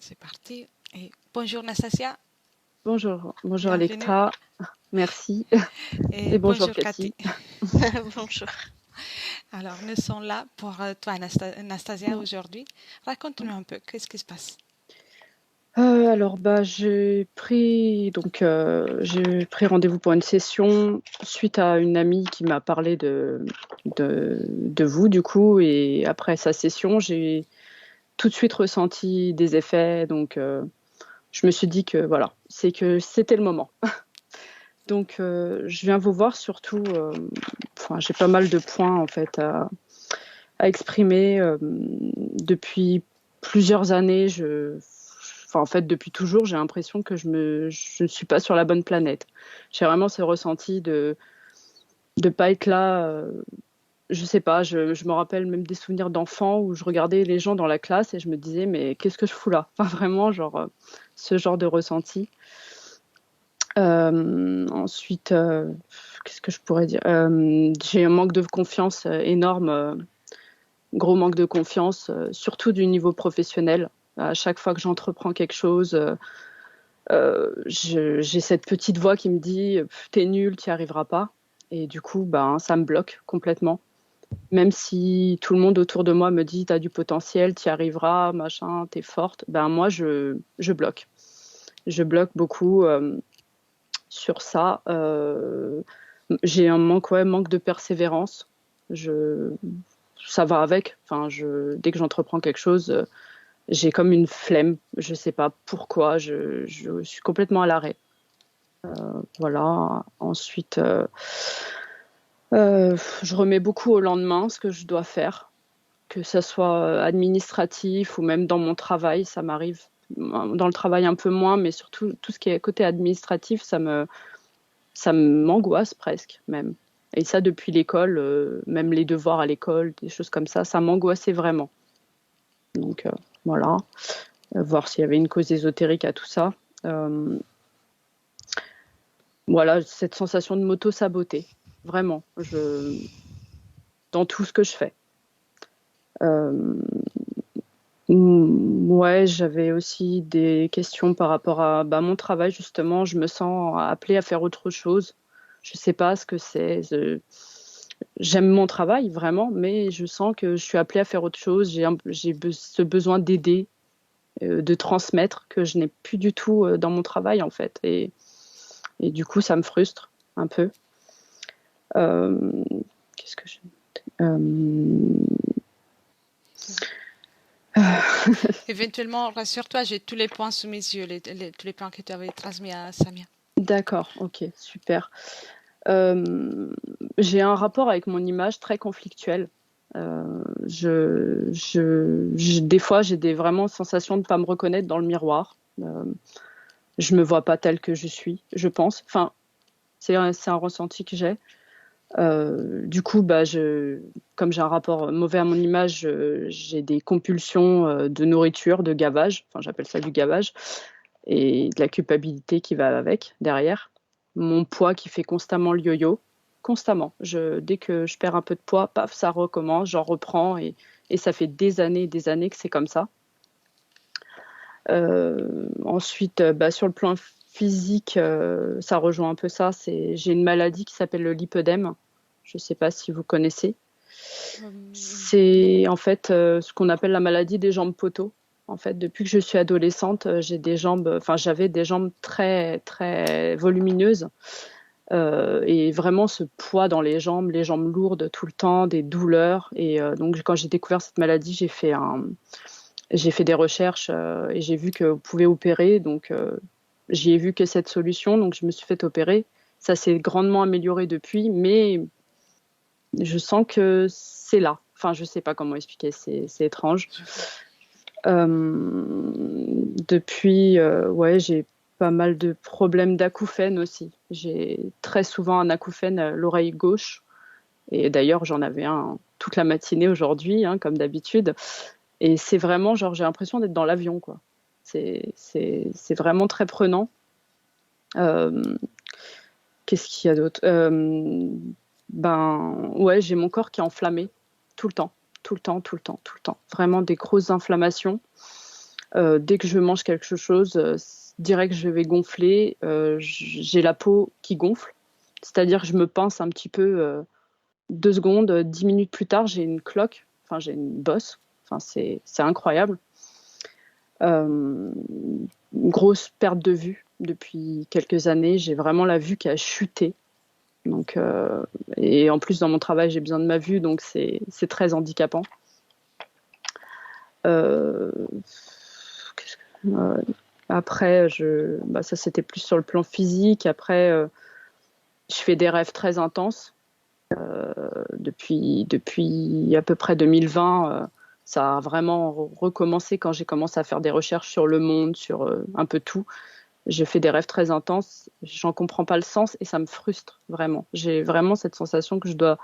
C'est parti. Et bonjour Nastasia, Bonjour, bonjour bienvenue. Electra, merci. Et Et bonjour bonjour Cathy. Cathy. Bonjour. Alors, nous sommes là pour toi, Nastasia, Mm. aujourd'hui. Raconte-nous un peu, qu'est-ce qui se passe? J'ai pris rendez-vous pour une session suite à une amie qui m'a parlé de vous du coup, et après sa session j'ai tout de suite ressenti des effets, je me suis dit que voilà, c'est que c'était le moment. Je viens vous voir surtout, enfin j'ai pas mal de points en fait à exprimer, depuis plusieurs années. Enfin, en fait, depuis toujours, j'ai l'impression que je ne suis pas sur la bonne planète. J'ai vraiment ce ressenti de pas être là. Je sais pas, je me rappelle même des souvenirs d'enfants où je regardais les gens dans la classe et je me disais, mais qu'est-ce que je fous là? Enfin, vraiment, ce genre de ressenti. Ensuite, qu'est-ce que je pourrais dire? J'ai un manque de confiance énorme, gros manque de confiance, surtout du niveau professionnel. À chaque fois que j'entreprends quelque chose, j'ai cette petite voix qui me dit t'es nul, t'y arriveras pas. Et du coup, ben, ça me bloque complètement. Même si tout le monde autour de moi me dit t'as du potentiel, t'y arriveras, machin, t'es forte, ben moi je bloque. Je bloque beaucoup, sur ça. J'ai un manque, ouais, manque de persévérance. Je, Ça va avec. Enfin, dès que j'entreprends quelque chose, j'ai comme une flemme. Je sais pas pourquoi. Je suis complètement à l'arrêt. Voilà. Ensuite, je remets beaucoup au lendemain ce que je dois faire, que ça soit administratif ou même dans mon travail. Ça m'arrive dans le travail un peu moins, mais surtout tout ce qui est côté administratif, ça m'angoisse presque même. Et ça depuis l'école, même les devoirs à l'école, des choses comme ça m'angoissait vraiment. Donc voilà, voir s'il y avait une cause ésotérique à tout ça. Euh, voilà, cette sensation de m'auto-saboter, vraiment, dans tout ce que je fais. Euh, ouais, j'avais aussi des questions par rapport à mon travail, justement. Je me sens appelée à faire autre chose. Je sais pas ce que c'est. J'aime mon travail, vraiment, mais je sens que je suis appelée à faire autre chose. Ce besoin d'aider, de transmettre que je n'ai plus du tout dans mon travail, en fait. Et du coup, ça me frustre un peu. Euh, Qu'est-ce que je... Éventuellement, rassure-toi, j'ai tous les points sous mes yeux, tous les points que tu avais transmis à Samia. D'accord, ok, super. Euh, j'ai un rapport avec mon image très conflictuel. Des fois, j'ai vraiment sensations de ne pas me reconnaître dans le miroir. Je me vois pas telle que je suis, je pense. Enfin, c'est un ressenti que j'ai. Du coup, comme j'ai un rapport mauvais à mon image, j'ai des compulsions de nourriture, de gavage. Enfin, j'appelle ça du gavage. Et de la culpabilité qui va avec, derrière. Mon poids qui fait constamment le yo-yo. Constamment. Dès que je perds un peu de poids, paf, ça recommence, j'en reprends. Et ça fait des années que c'est comme ça. Ensuite, sur le plan physique, ça rejoint un peu ça. J'ai une maladie qui s'appelle le lipœdème. Je ne sais pas si vous connaissez. Non. C'est en fait ce qu'on appelle la maladie des jambes poteaux. En fait, depuis que je suis adolescente, j'avais des jambes très très volumineuses, et vraiment ce poids dans les jambes lourdes tout le temps, des douleurs. Et donc quand j'ai découvert cette maladie, j'ai fait des recherches, et j'ai vu que vous pouvez opérer. Donc j'y ai vu que cette solution, donc je me suis fait opérer. Ça s'est grandement amélioré depuis, mais je sens que c'est là. Enfin, je sais pas comment expliquer, c'est étrange. Depuis, ouais, j'ai pas mal de problèmes d'acouphènes aussi. J'ai très souvent un acouphène à l'oreille gauche. Et d'ailleurs, j'en avais un toute la matinée aujourd'hui, hein, comme d'habitude. Et c'est vraiment, genre, j'ai l'impression d'être dans l'avion, quoi. C'est vraiment très prenant. Euh, Qu'est-ce qu'il y a d'autre? Ouais, j'ai mon corps qui est enflammé tout le temps, tout le temps, tout le temps, tout le temps. Vraiment des grosses inflammations. Dès que je mange quelque chose, direct je vais gonfler. J'ai la peau qui gonfle, c'est-à-dire que je me pince un petit peu 2 secondes, 10 minutes plus tard, j'ai une cloque, enfin j'ai une bosse. Enfin, c'est incroyable. Une grosse perte de vue depuis quelques années. J'ai vraiment la vue qui a chuté. Donc, et en plus, dans mon travail, j'ai besoin de ma vue, donc c'est très handicapant. Euh, Après, ça c'était plus sur le plan physique. Après, je fais des rêves très intenses. Depuis à peu près 2020, ça a vraiment recommencé quand j'ai commencé à faire des recherches sur le monde, sur un peu tout. J'ai fait des rêves très intenses, j'en comprends pas le sens et ça me frustre vraiment. J'ai vraiment cette sensation que je dois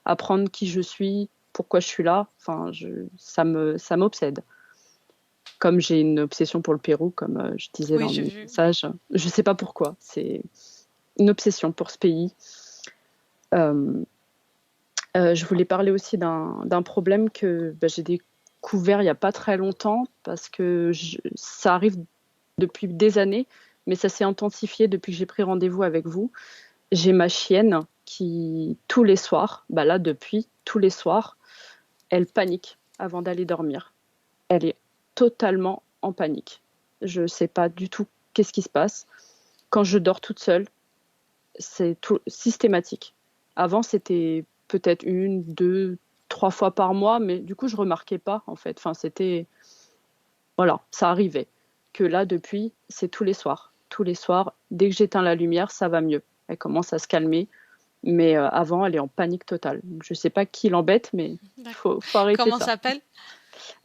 apprendre qui je suis, pourquoi je suis là. Enfin, ça m'obsède. Comme j'ai une obsession pour le Pérou, comme je disais Oui, dans j'ai mes vu. messages. Je sais pas pourquoi, c'est une obsession pour ce pays. Euh, je voulais parler aussi d'un problème que j'ai découvert il n'y a pas très longtemps parce que ça arrive depuis des années, mais ça s'est intensifié depuis que j'ai pris rendez-vous avec vous. J'ai ma chienne qui, tous les soirs, là depuis, tous les soirs, elle panique avant d'aller dormir. Elle est totalement en panique. Je ne sais pas du tout qu'est-ce qui se passe. Quand je dors toute seule, c'est tout systématique. Avant, c'était peut-être 1, 2, 3 fois par mois, mais du coup, je remarquais pas en fait. Enfin, voilà, ça arrivait. Que là, depuis, c'est tous les soirs. Tous les soirs, dès que j'éteins la lumière, ça va mieux. Elle commence à se calmer, mais avant, elle est en panique totale. Je sais pas qui l'embête, mais D'accord. faut arrêter Comment ça. ça s'appelle?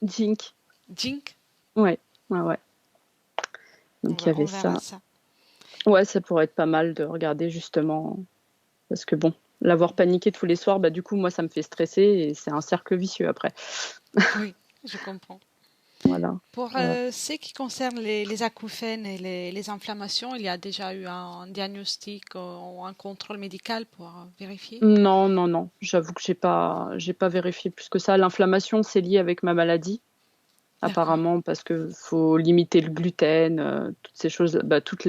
Jink, Jink? ouais, ouais, ouais. Donc il y On avait verra ça. ça. Ouais, ça pourrait être pas mal de regarder justement, parce que bon, l'avoir paniqué tous les soirs, du coup, moi, ça me fait stresser et c'est un cercle vicieux après. Oui, je comprends. Voilà. Pour ce qui concerne les acouphènes et les inflammations, il y a déjà eu un diagnostic ou un contrôle médical pour vérifier? Non, non, non. J'avoue que j'ai pas vérifié plus que ça. L'inflammation, c'est lié avec ma maladie, D'accord. apparemment, parce que faut limiter le gluten, toutes ces choses, toute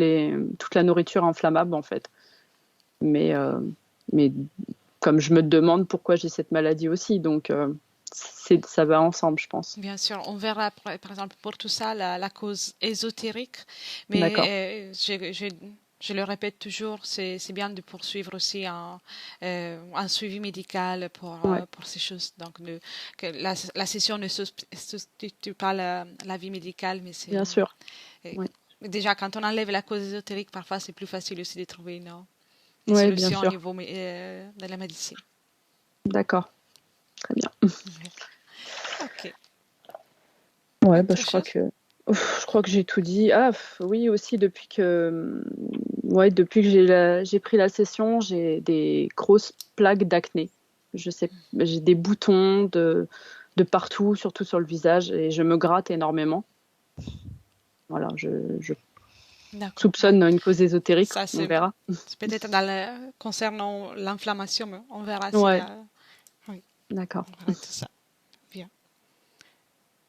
la nourriture inflammable en fait. Mais, mais comme je me demande pourquoi j'ai cette maladie aussi, donc ça va ensemble, je pense. Bien sûr, on verra par exemple pour tout ça la cause ésotérique, D'accord. mais je le répète toujours, c'est bien de poursuivre aussi un suivi médical Ouais, pour ces choses. Donc que la session ne substitue pas la vie médicale, mais bien sûr. euh, Ouais, déjà quand on enlève la cause ésotérique, parfois c'est plus facile aussi de trouver une ouais, bien solution au sûr. niveau de la médecine. D'accord. Très bien. Ok. Ouais, Autre chose? je crois que j'ai tout dit. Ah, oui, aussi depuis que j'ai pris la session, j'ai des grosses plaques d'acné. Je sais, j'ai des boutons de partout, surtout sur le visage, et je me gratte énormément. Voilà, je D'accord. Ouais. soupçonne une cause ésotérique, Ça, on verra. c'est peut-être concernant l'inflammation, mais on verra s'il y Ouais, a. Oui, d'accord. on verra tout ça. Bien.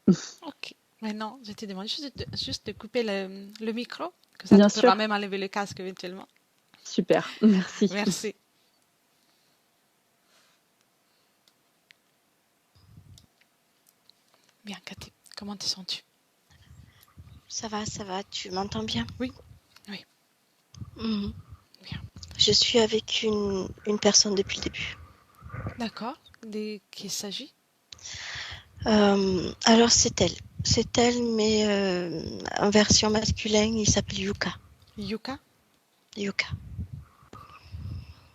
Ok. Maintenant, je te demande juste de couper le micro, que ça tu Bien pourras sûr. même enlever le casque éventuellement. Super. Merci. Merci. Bien, Cathy. Comment te sens-tu? Ça va, tu m'entends bien? Oui, oui, Mhm. bien. Je suis avec une personne depuis le début. D'accord. De qui il s'agit? Alors c'est elle. C'est elle, mais en version masculine, il s'appelle Yuka. Yuka? Yuka.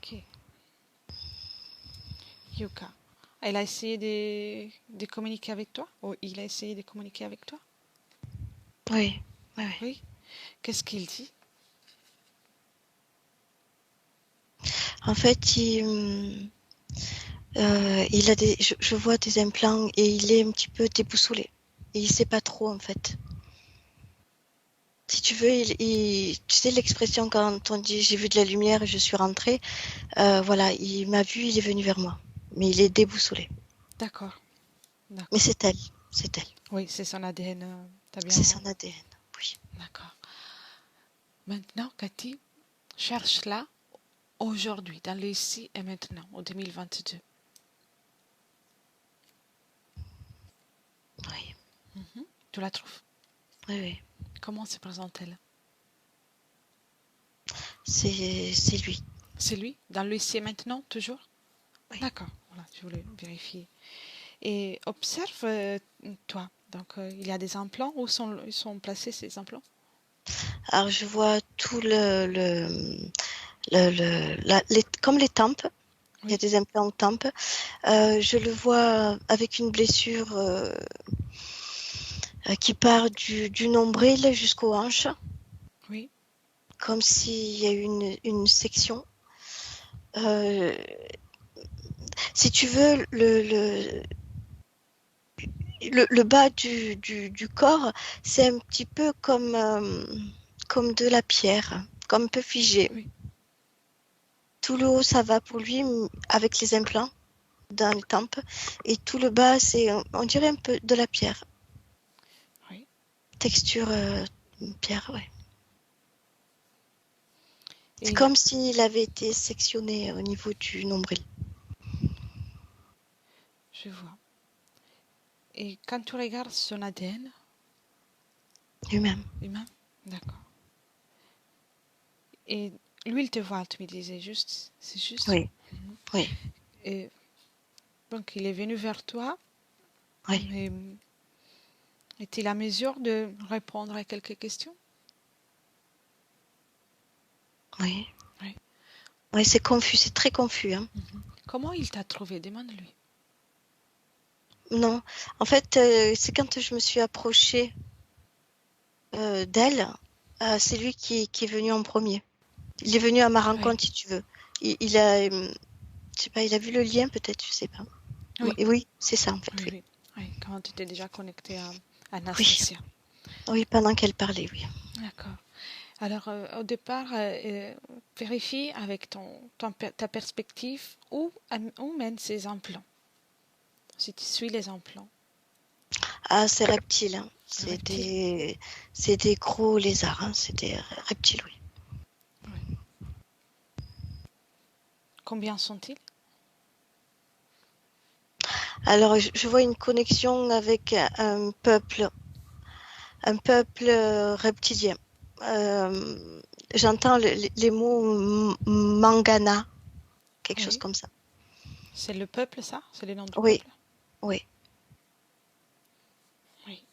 Ok. Yuka. Elle a essayé de communiquer avec toi? Ou il a essayé de communiquer avec toi? Oui, oui, oui. Oui. Qu'est-ce qu'il dit? En fait, il a je vois des implants et il est un petit peu déboussolé. Et il sait pas trop, en fait. Si tu veux, tu sais l'expression quand on dit j'ai vu de la lumière et je suis rentrée. Voilà, il m'a vu, il est venu vers moi. Mais il est déboussolé. D'accord. Mais D'accord. c'est elle, c'est elle. Oui, c'est son ADN. T'as bien C'est vu? son ADN. Oui. D'accord. Maintenant, Cathy, cherche-la aujourd'hui, dans le ici et maintenant, en 2022. Oui. Tu la trouves? Oui, oui. Comment se présente-t-elle? C'est lui. C'est lui, dans le ici et maintenant, toujours? Oui. D'accord, voilà, je voulais vérifier. Et observe, toi, donc il y a des implants. Où ils sont placés ces implants? Alors, je vois tout comme les tempes. Il y a Oui, des implants aux tempes. Je le vois avec une blessure qui part du nombril jusqu'aux hanches, oui, comme s'il y a eu une section. Euh, si tu veux, le bas du corps, c'est un petit peu comme de la pierre, comme un peu figé. oui, Tout le haut, ça va pour lui avec les implants dans les tempes. Et tout le bas, on dirait un peu de la pierre. oui. Texture pierre, ouais. C'est Et comme s'il avait été sectionné au niveau du nombril. je vois. Et quand tu regardes son ADN Lui-même. humain, d'accord. Et lui, il te voit, tu me disais juste, c'est juste. Oui, oui, Et donc, il est venu vers toi, oui, mais est-il à mesure de répondre à quelques questions? oui. Oui. Oui, c'est confus, c'est très confus. Hein. Comment il t'a trouvé? Demande-lui. Non, en fait, c'est quand je me suis approchée d'elle, c'est lui qui est venu en premier. Il est venu à ma Oui, rencontre, si tu veux. Il a, je sais pas, il a vu le lien peut-être, je sais pas. oui, Et oui, c'est ça en fait, oui, oui. oui. Oui, quand tu étais déjà connecté à Oui, Anastasia. oui, pendant qu'elle parlait, oui. D'accord. Alors, au départ, vérifie avec ta perspective où mènent ces implants. Si tu suis les implants. Ah, c'est reptile. Hein. Reptiles. C'est des gros lézards. Hein. C'est des reptiles, oui. Oui. Combien sont-ils? Alors, je vois une connexion avec un peuple reptilien. J'entends les mots mangana, quelque chose Oui. comme ça. C'est le peuple, ça? C'est le nom du Oui, peuple? oui. Oui.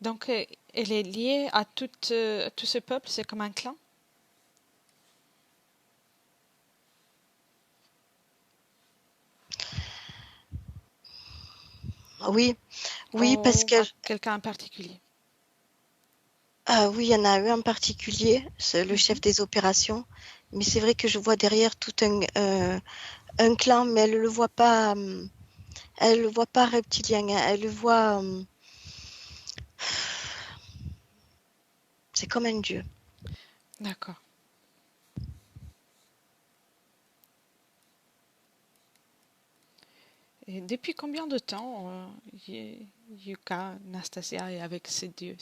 Donc, elle est liée à tout ce peuple, c'est comme un clan? Oui, oui, parce Ou que à quelqu'un en particulier? oui, il y en a un en particulier, c'est le chef Mhm. des opérations. Mais c'est vrai que je vois derrière tout un clan, mais elle le voit pas reptilien, hein. Elle le voit, c'est comme un dieu. D'accord. Et depuis combien de temps Yuka, Nastasia est avec ces dieux,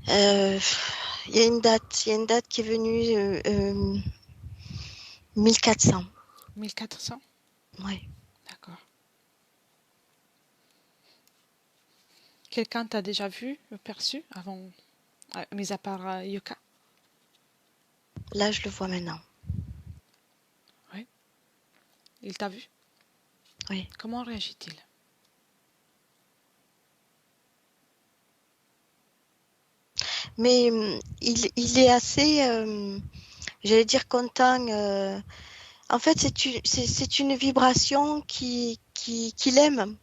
Euh, il y a une date qui est venue 1400. 1400? Ouais. D'accord. Quelqu'un t'a déjà vu, perçu, avant, mis à part Yuka? Là, je le vois maintenant. Oui. Il t'a vu? Oui. Comment réagit-il? Mais il est assez, j'allais dire content. En fait, c'est une vibration qu'il aime.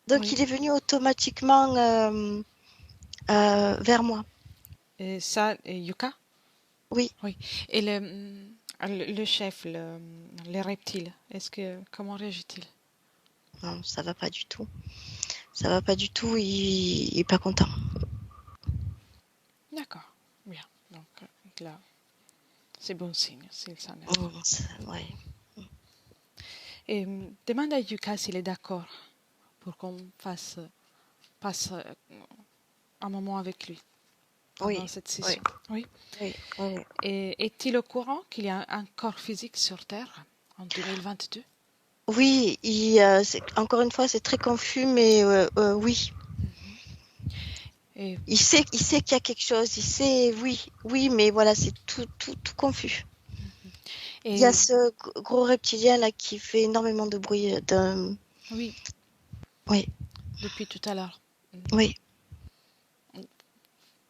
Donc, Oui. il est venu automatiquement vers moi. Et ça, et Yuka? Oui. Oui. Et le chef, les reptiles, comment réagit-il? Non, ça va pas du tout. Ça va pas du tout. Il est pas content. D'accord. Bien. Donc là, c'est bon signe s'il s'en est. Ouais. Et demande à Yuka s'il est d'accord pour qu'on passe un moment avec lui pendant Oui, cette oui, session. Oui. oui, oui, oui. Et est-il au courant qu'il y a un corps physique sur Terre en 2022? Oui, encore une fois, c'est très confus, mais oui. Et, Il sait qu'il y a quelque chose, il sait, oui, mais voilà, c'est tout confus. Il y a et ce gros reptilien là qui fait énormément de bruit. oui, Oui, depuis tout à l'heure. oui.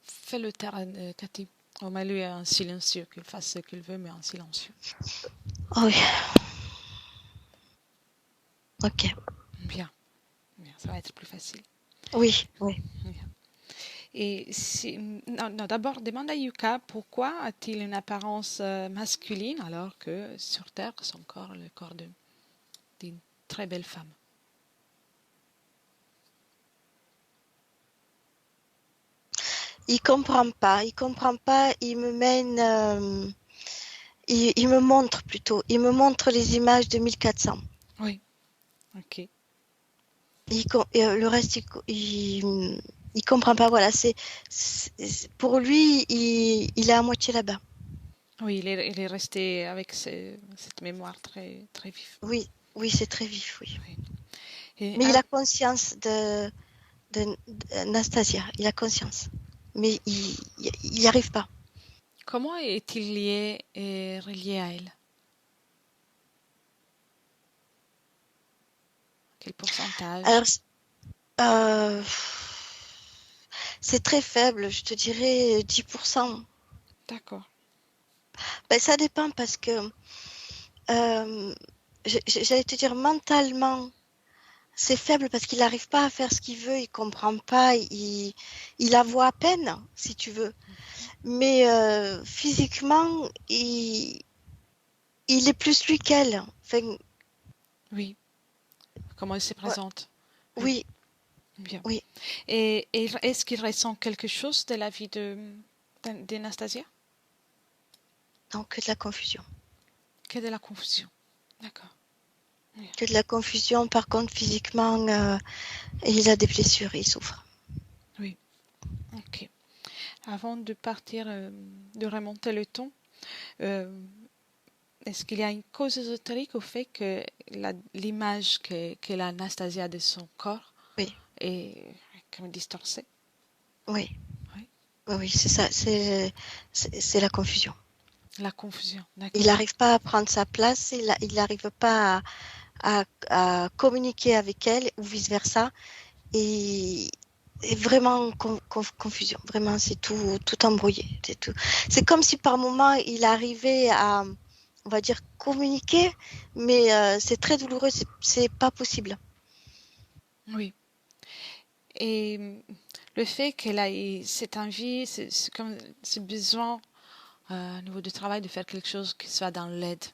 Fais le taire, Cathy. On m'a lui en silencieux, qu'il fasse ce qu'il veut, mais en silencieux. Oh oui. Ok. Bien, bien, ça va être plus facile. Oui, oui. Bien. Et non, d'abord, demande à Yuka pourquoi a-t-il une apparence masculine alors que sur Terre, son corps, le corps d'une très belle femme. Il comprend pas, il me mène, il me montre plutôt, il me montre les images de 1400. Oui, ok. Le reste, il comprend pas, voilà, pour lui, il est à moitié là-bas. Oui, il est resté avec cette mémoire très, très vive. Oui, oui, c'est très vif, oui. Oui. Et, Mais il a conscience de Nastasia, il a conscience. Mais il n'y arrive pas. comment est-il lié et relié à elle? Quel pourcentage? Alors, euh, c'est très faible, je te dirais 10%. D'accord. Ben, ça dépend parce que, j'allais te dire mentalement, c'est faible parce qu'il n'arrive pas à faire ce qu'il veut, il comprend pas, il la voit à peine, si tu veux. Mais physiquement, il est plus lui qu'elle. Enfin, Oui. Comment elle se ouais, présente? Oui, oui, bien. oui. Et est-ce qu'il ressent quelque chose de la vie d'Anastasia? Non, que de la confusion. Que de la confusion. D'accord. Oui. Que de la confusion, par contre, physiquement, il a des blessures, il souffre. Oui. Ok. Avant de partir, de remonter le ton, euh, est-ce qu'il y a une cause ésotérique au fait que l'image que l'Anastasia de son corps Oui, est comme distorsionnée? oui, Oui. oui, oui, c'est ça, c'est la confusion. La confusion, Il d'accord. n'arrive pas à prendre sa place, il n'arrive pas à communiquer avec elle ou vice-versa. Et vraiment confusion. Vraiment, c'est tout embrouillé. C'est tout. C'est comme si par moment il arrivait à, on va dire, communiquer, mais c'est très douloureux. C'est pas possible. Oui. Et le fait qu'elle ait cette envie, c'est comme ce besoin au niveau du travail de faire quelque chose qui soit dans l'aide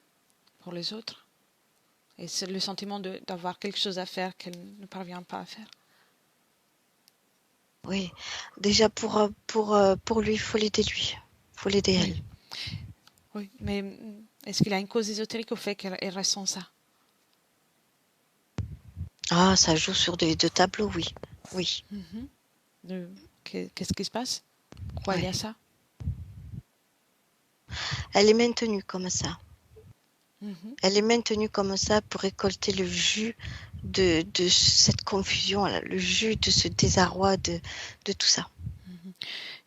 pour les autres. Et c'est le sentiment d'avoir quelque chose à faire qu'elle ne parvient pas à faire. Oui. Déjà pour lui, il faut l'aider lui. Il faut l'aider elle. Oui, oui. Mais est-ce qu'il y a une cause ésotérique au fait qu'elle ressent ça? Ah, ça joue sur des deux tableaux, oui. Oui. Mhm. Qu'est-ce qui se passe? Pourquoi il y a Ouais. ça? Elle est maintenue comme ça. Mhm. Elle est maintenue comme ça pour récolter le jus de cette confusion, le jus de ce désarroi, de tout ça.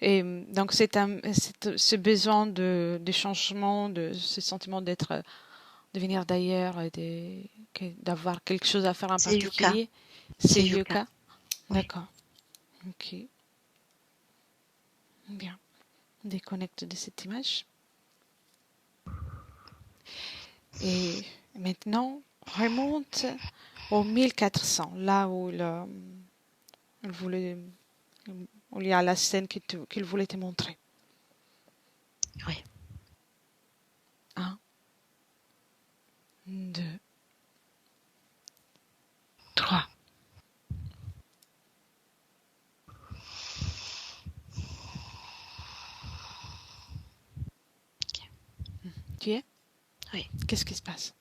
Et donc ce besoin de changement, de ce sentiment de venir d'ailleurs, d'avoir quelque chose à faire en C'est Yuka. particulier, C'est c'est Yuka. Yuka. Oui. D'accord. Ok. Bien. On déconnecte de cette image. Et maintenant, remonte au 1400, là où il voulait, où il y a la scène qu'il voulait te montrer. Oui. 1, 2, 3. Tu y es? Oui. Qu'est-ce qui se passe?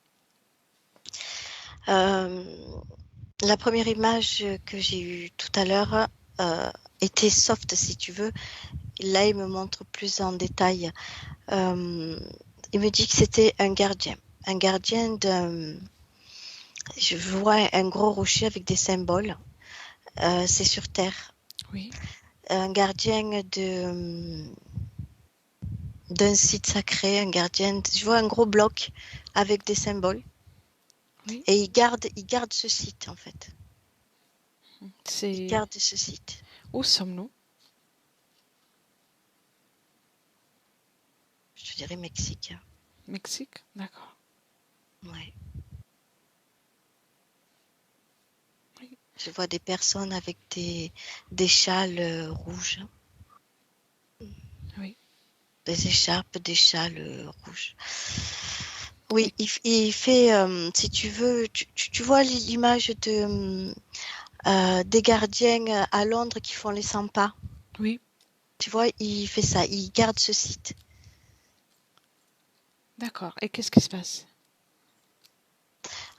Euh, La première image que j'ai eue tout à l'heure était soft, si tu veux. Là, il me montre plus en détail. Il me dit que c'était un gardien. Un gardien d'un... Je vois un gros rocher avec des symboles. C'est sur Terre. Oui, Un gardien d'un site sacré, un gardien... Je vois un gros bloc avec des symboles. oui. Et il garde ce site, en fait. Il C'est garde ce site. où sommes-nous? Je dirais Mexique. Mexique? D'accord. Ouais. Oui, Je vois des personnes avec des châles rouges, oui. des écharpes, des châles rouges. Oui, Et- il fait, si tu veux, tu vois l'image des gardiens à Londres qui font les 100 pas. oui, Tu vois, il fait ça, il garde ce site. d'accord. Et qu'est-ce qui se passe?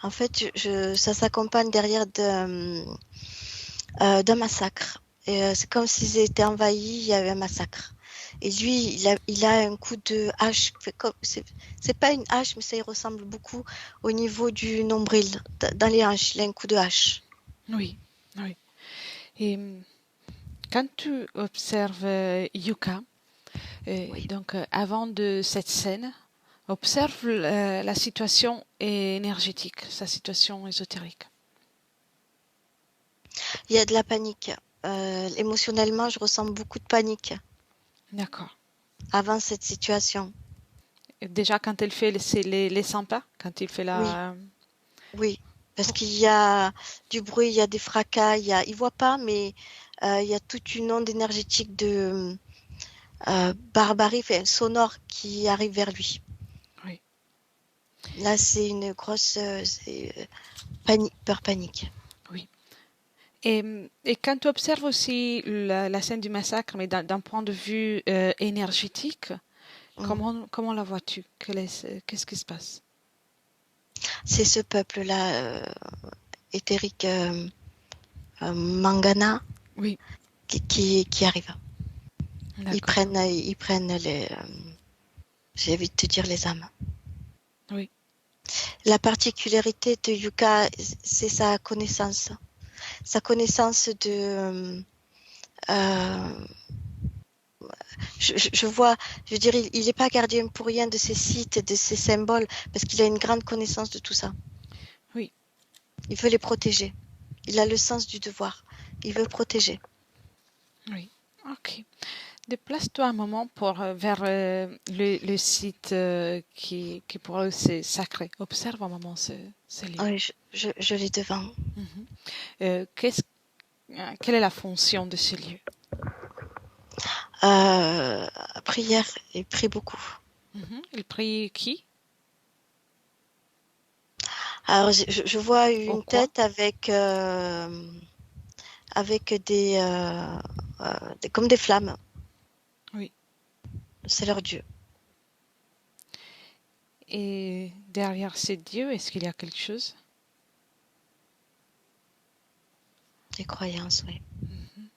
En fait, ça s'accompagne derrière d'un massacre. Et c'est comme s'ils étaient envahis, il y avait un massacre. Et lui, il a un coup de hache. C'est pas une hache, mais ça y ressemble beaucoup au niveau du nombril, dans les hanches. Il a un coup de hache. Oui, oui. Et quand tu observes Yuka, Oui. donc avant de cette scène, observe la situation énergétique, sa situation ésotérique. Il y a de la panique. Émotionnellement, je ressens beaucoup de panique D'accord. avant cette situation. Et déjà, quand elle fait les 100 pas, quand il fait Oui, la... oui. Parce qu'il y a du bruit, il y a des fracas, il voit pas, mais il y a toute une onde énergétique de barbarie, enfin, sonore qui arrive vers lui. Oui, Là, c'est une grosse peur panique. oui. Et quand tu observes aussi la scène du massacre, mais d'un point de vue énergétique, Mm. comment la vois-tu? Qu'est-ce qui se passe? C'est ce peuple-là, éthérique, Mangana, Oui, qui arrive. d'accord. Ils prennent j'ai envie de te dire les âmes. Oui, La particularité de Yuka, c'est sa connaissance. Sa connaissance euh, je vois, je veux dire, il n'est pas gardien pour rien de ces sites, de ces symboles, parce qu'il a une grande connaissance de tout ça. oui, Il veut les protéger. Il a le sens du devoir. Il veut protéger. oui. Ok. Déplace-toi un moment vers le site qui pour eux c'est sacré. Observe un moment ce lieu. Oui, je l'ai devant. Mhm. Qu'est-ce quelle est la fonction de ce lieu? Prière, il prie beaucoup. Mhm. Il prie qui? Alors, je vois Au une quoi? tête avec comme des flammes. Oui. C'est leur Dieu. Et derrière ces dieux, est-ce qu'il y a quelque chose? Des croyances, oui. Mhm.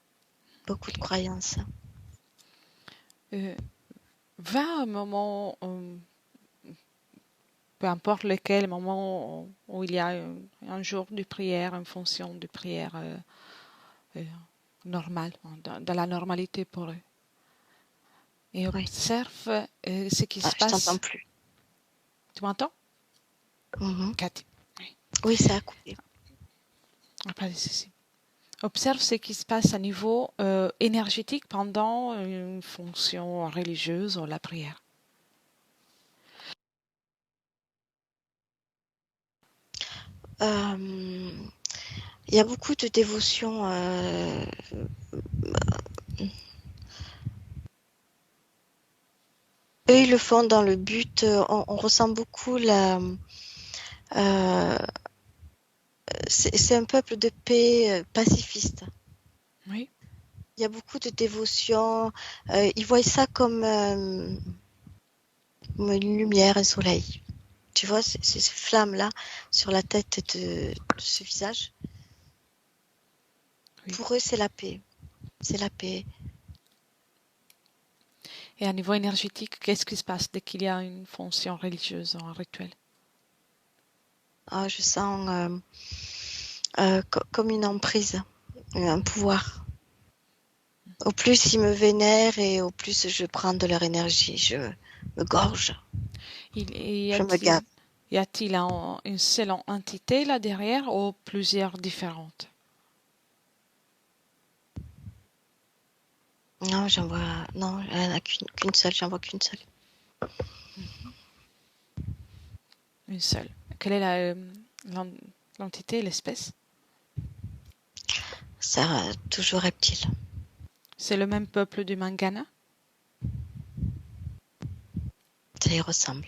Beaucoup de Ok. croyances. Euh, Va un moment, peu importe lequel, moment où il y a un jour de prière, une fonction de prière euh, normale, dans la normalité pour eux. Et Oui. observe ce qui Ah, se je t'entends passe. plus. Tu m'entends, Mhm. Cathy? Oui, Oui, ça a coupé. pas de souci. Observe ce qui se passe à niveau énergétique pendant une fonction religieuse ou la prière. Euh, il y a beaucoup de dévotion. Eux, ils le font dans le but. On ressent beaucoup euh, c'est un peuple de paix, pacifiste. Oui, Il y a beaucoup de dévotion. Ils voient ça comme une lumière, un soleil. Tu vois, ces flammes-là sur la tête de ce visage. Oui. Pour eux, c'est la paix. C'est la paix. Et à niveau énergétique, qu'est-ce qui se passe dès qu'il y a une fonction religieuse ou un rituel? Ah, je sens comme une emprise, un pouvoir. Au plus ils me vénèrent et au plus je prends de leur énergie, je me gorge, Y je me gave. a-t-il une seule entité là derrière ou plusieurs différentes? Non, non, il n'y en a qu'une seule, j'en vois qu'une seule. Une seule. Quelle est l'entité, l'espèce? Ça, toujours reptile. C'est le même peuple du Mangana? Ça y ressemble.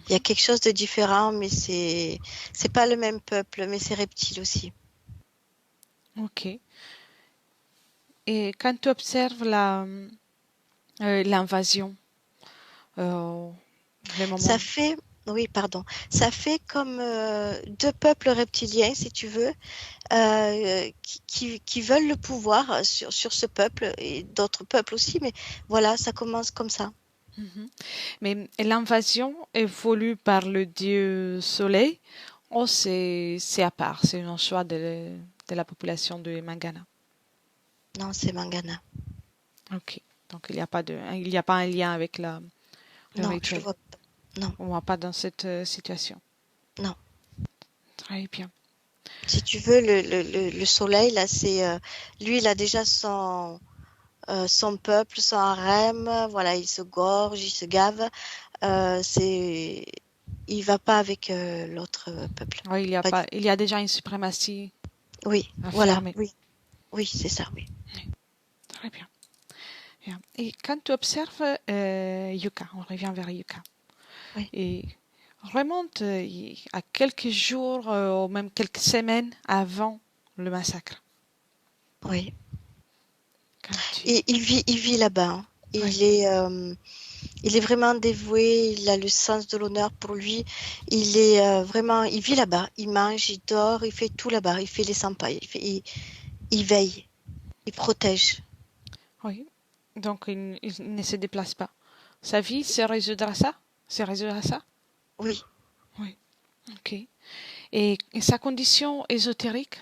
Il y a quelque chose de différent, mais c'est pas le même peuple, mais c'est reptile aussi. Ok. Et quand tu observes l'invasion, euh, les Ça moments. fait, oui, pardon, ça fait comme deux peuples reptiliens, si tu veux, qui veulent le pouvoir sur ce peuple et d'autres peuples aussi, mais voilà, ça commence comme ça. Mhm. Mais l'invasion est voulue par le dieu soleil ou c'est à part, c'est un choix de la population de Mangana? Non, c'est Mangana. Ok. Donc il n'y a pas un lien avec le Non, je le rituel. vois pas. Non, On ne voit pas dans cette situation. non. Très bien. Si tu veux, le soleil, là, lui, il a déjà son peuple, son harem, voilà, il se gorge, il se gave. Euh, c'est, il va pas avec l'autre peuple. Oui, Pas du... il y a déjà une suprématie Oui, voilà, affirmée. oui, oui, c'est ça, oui. Très bien. Bien. Et quand tu observes Yuka, on revient vers Yuka, Oui, et remonte à quelques jours ou même quelques semaines avant le massacre. oui. Quand tu... Et il vit là-bas, hein. Oui, Il est vraiment dévoué, il a le sens de l'honneur pour lui. Il est vraiment, il vit là-bas, il mange, il dort, il fait tout là-bas, il fait les 100 pas, il veille, il protège. oui. Donc il ne se déplace pas. Sa vie se résoudra ça? Se résoudra ça? Oui, Oui. Ok. Et sa condition ésotérique?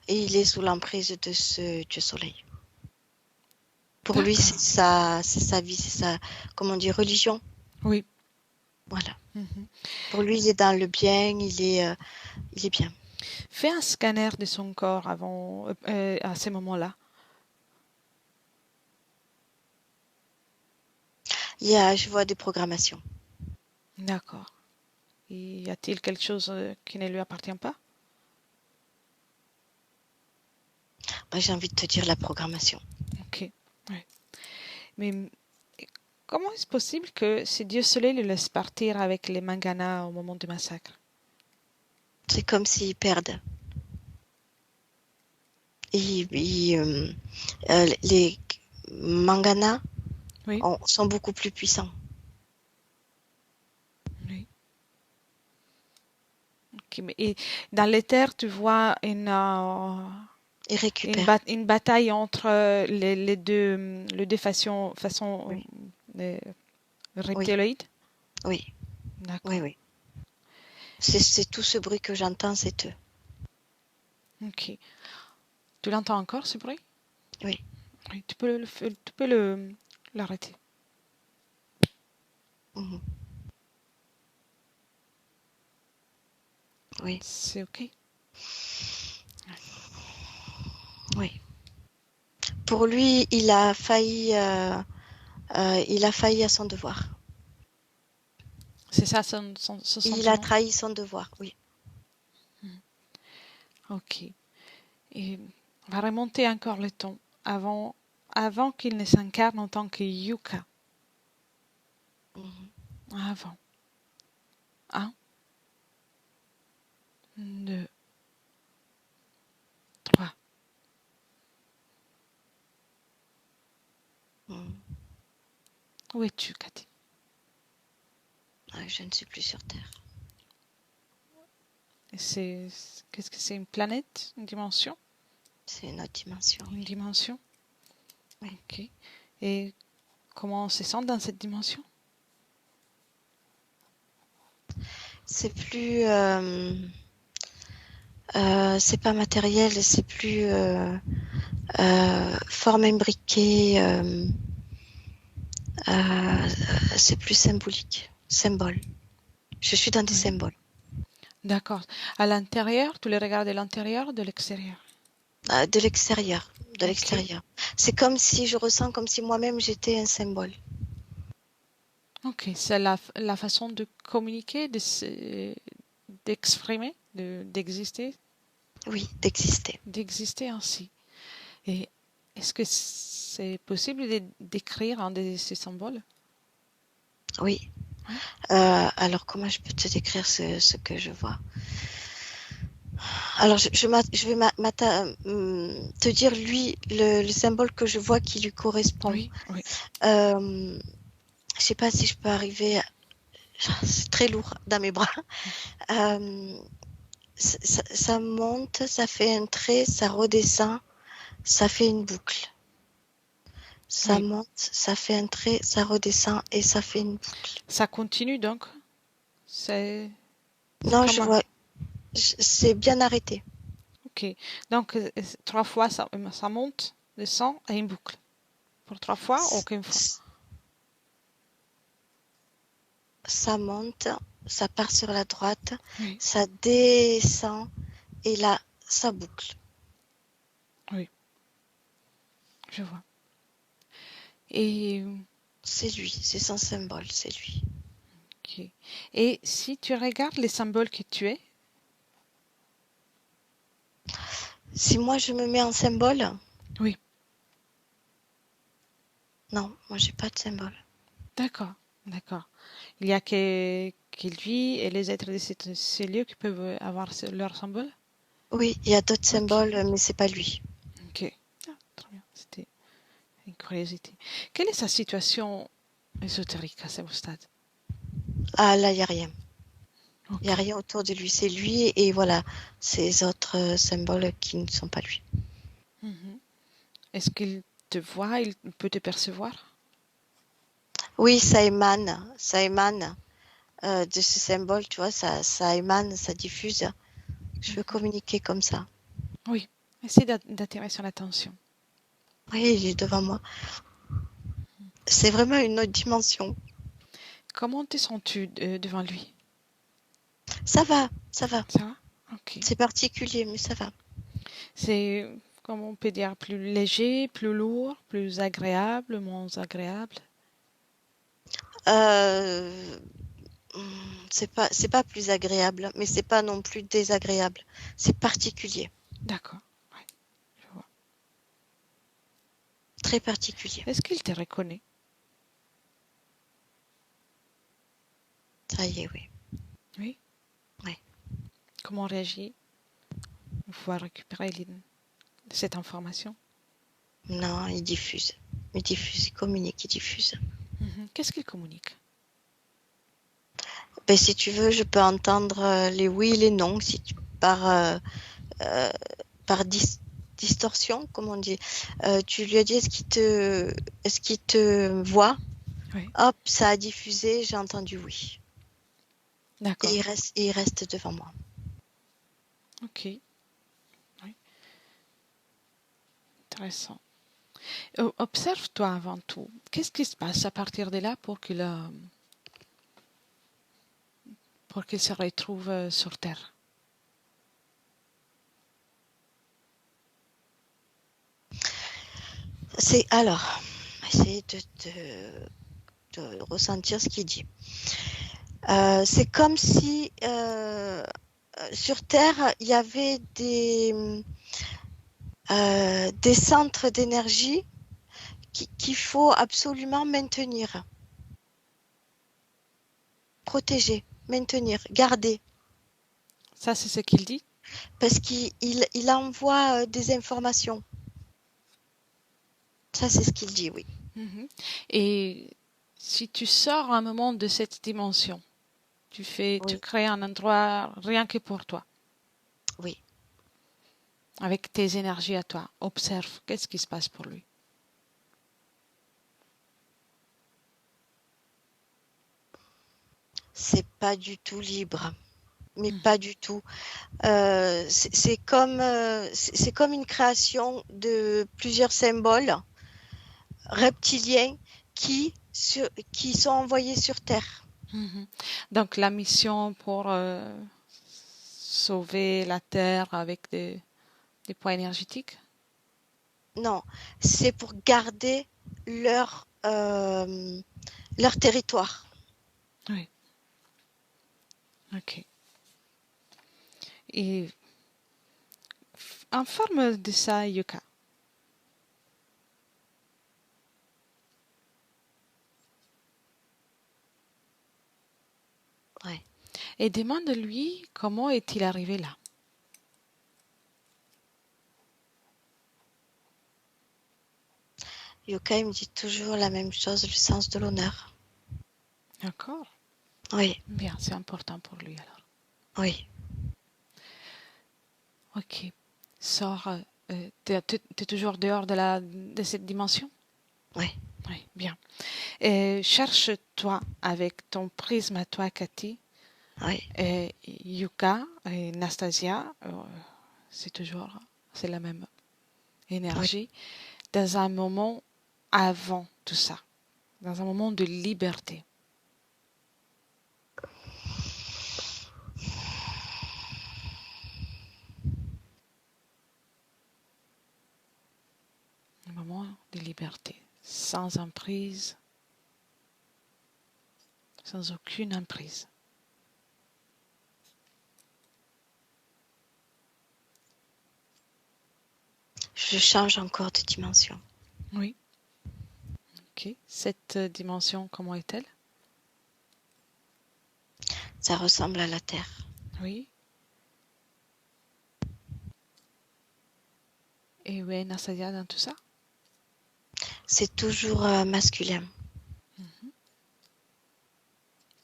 et il est sous l'emprise de ce Dieu soleil. Pour lui, D'accord. c'est sa vie, c'est sa, comment on dit, religion. Oui. Voilà. Mhm. Pour lui, il est dans le bien, il est bien. Fais un scanner de son corps à ce moment-là. Je vois des programmations. D'accord. Y a-t-il quelque chose qui ne lui appartient pas? Moi, j'ai envie de te dire la programmation. Ok. Ouais. Mais comment est-ce possible que ce dieu soleil le laisse partir avec les manganas au moment du massacre? C'est comme s'ils perdent. Les manganas Oui. sont beaucoup plus puissants. Oui. Ok, et dans les terres, tu vois Ils récupèrent. une bataille entre les deux façons Oui, euh, oui, reptiloïdes? oui, oui, D'accord. oui. C'est tout ce bruit que j'entends, c'est eux. Ok. Tu l'entends encore, ce bruit? Oui. Oui, tu peux l'arrêter. Mhm. Oui, C'est ok. oui. Pour lui, il a failli à son devoir. C'est ça son Il a sentiment? trahi son devoir, oui. Ok. Et on va remonter encore le temps avant qu'il ne s'incarne en tant que Yuka. Mhm. Avant. Un, deux, trois. Mhm. Où es-tu, Cathy? Ah, je ne suis plus sur Terre. Qu'est-ce que c'est, une planète, une dimension? C'est une autre dimension. Une dimension? Oui. Ok. Et comment on se sent dans cette dimension? C'est plus, c'est pas matériel, c'est plus forme imbriquée, c'est plus symbolique, symbole. Je suis dans des Oui. symboles. D'accord. À l'intérieur, tu les regardes de l'intérieur ou de l'extérieur? De l'extérieur, de Ok. l'extérieur. C'est comme si je ressens comme si moi-même j'étais un symbole. Ok. C'est la façon de communiquer, d'exprimer, d'exister, Oui, d'exister. d'exister ainsi. Et est-ce que c'est possible d'écrire un de ces symboles? Oui. Oui. Alors comment je peux te décrire ce que je vois? Alors je vais te dire lui le symbole que je vois qui lui correspond. Oui, oui. Je sais pas si je peux arriver. C'est très lourd dans mes bras. Euh, ça monte, ça fait un trait, ça redescend, ça fait une boucle. Ça Oui. monte, ça fait un trait, ça redescend et ça fait une boucle. Ça continue donc? C'est Non, comme je vois, c'est bien arrêté. Ok. Donc, 3 fois, ça monte, descend et une boucle. Pour 3 fois ou qu'une fois? Ça monte, ça part sur la droite, Oui, ça descend et là, ça boucle. oui, je vois. Et, C'est lui, c'est son symbole, c'est lui. ok. Et si tu regardes les symboles que tu es, Si moi je me mets en symbole, oui, non, moi j'ai pas de symbole. d'accord, d'accord. Il y a que lui et les êtres de ces lieux qui peuvent avoir leur symbole? Oui, il y a d'autres Ok, symboles, mais c'est pas lui. ok. Ah, très bien, c'était une curiosité. Quelle est sa situation ésotérique à ce stade? Ah là, il y a rien. Il y Ok. a rien autour de lui, c'est lui et voilà, ces autres symboles qui ne sont pas lui. Mhm. Est-ce qu'il te voit, il peut te percevoir? Oui, ça émane de ce symbole, tu vois, ça émane, ça diffuse. Je veux communiquer comme ça. Oui, essaie d'attirer son attention. Oui, il est devant moi. C'est vraiment une autre dimension. Comment te sens-tu devant lui? Ça va, ça va. Ça va? Ok. C'est particulier, mais ça va. C'est, comment on peut dire, plus léger, plus lourd, plus agréable, moins agréable? Euh, c'est pas plus agréable, mais c'est pas non plus désagréable. C'est particulier, D'accord, ouais, je vois. très particulier. Est-ce qu'il te reconnaît? Ça y est, oui. Oui. Oui. Comment on réagit une fois récupérer cette information? Non, il diffuse. Il diffuse, il communique, il diffuse. Mhm. Qu'est-ce qu'il communique? Ben, si tu veux, je peux entendre les oui et les non si tu, euh, par distorsion, comme on dit. Tu lui as dit est-ce qu'il te voit? Oui, Hop, ça a diffusé, j'ai entendu oui. d'accord. Et il reste devant moi. Ok, oui, intéressant. Observe-toi avant tout. Qu'est-ce qui se passe à partir de là pour qu'il se retrouve sur Terre? C'est alors, essayer de ressentir ce qu'il dit. C'est comme si sur Terre, il y avait des centres d'énergie qu'il faut absolument maintenir, protéger, maintenir, garder, Ça, c'est ce qu'il dit? parce qu'il envoie des informations. Ça, c'est ce qu'il dit, oui. Mhm. Et si tu sors un moment de cette dimension, tu Oui, crées un endroit rien que pour toi. Oui. Avec tes énergies à toi, observe qu'est-ce qui se passe pour lui. C'est pas du tout libre, mais Mhm. pas du tout. C'est comme une création de plusieurs symboles reptiliens qui sont envoyés sur Terre. Mhm. Donc la mission pour sauver la Terre avec des points énergétiques? Non, c'est pour garder leur territoire. Oui, ok. Et en forme de ça, Yuka, Ouais. et demande-lui comment est-il arrivé là. Yokai me dit toujours la même chose, le sens de l'honneur. D'accord? Oui, Bien, c'est important pour lui alors. oui. Ok. Sors. T'es toujours dehors de cette dimension? Oui. Oui, bien. Cherche-toi avec ton prisme à toi, Cathy, Oui. Yuka et Nastasia, c'est la même Oui. énergie, dans un moment avant tout ça, dans un moment de liberté. Un moment de liberté, sans emprise, sans aucune emprise. Je change encore de dimension. Oui, ok. Cette dimension, comment est-elle? Ça ressemble à la Terre. Oui. Et où est Nastasia dans tout ça? C'est toujours masculin.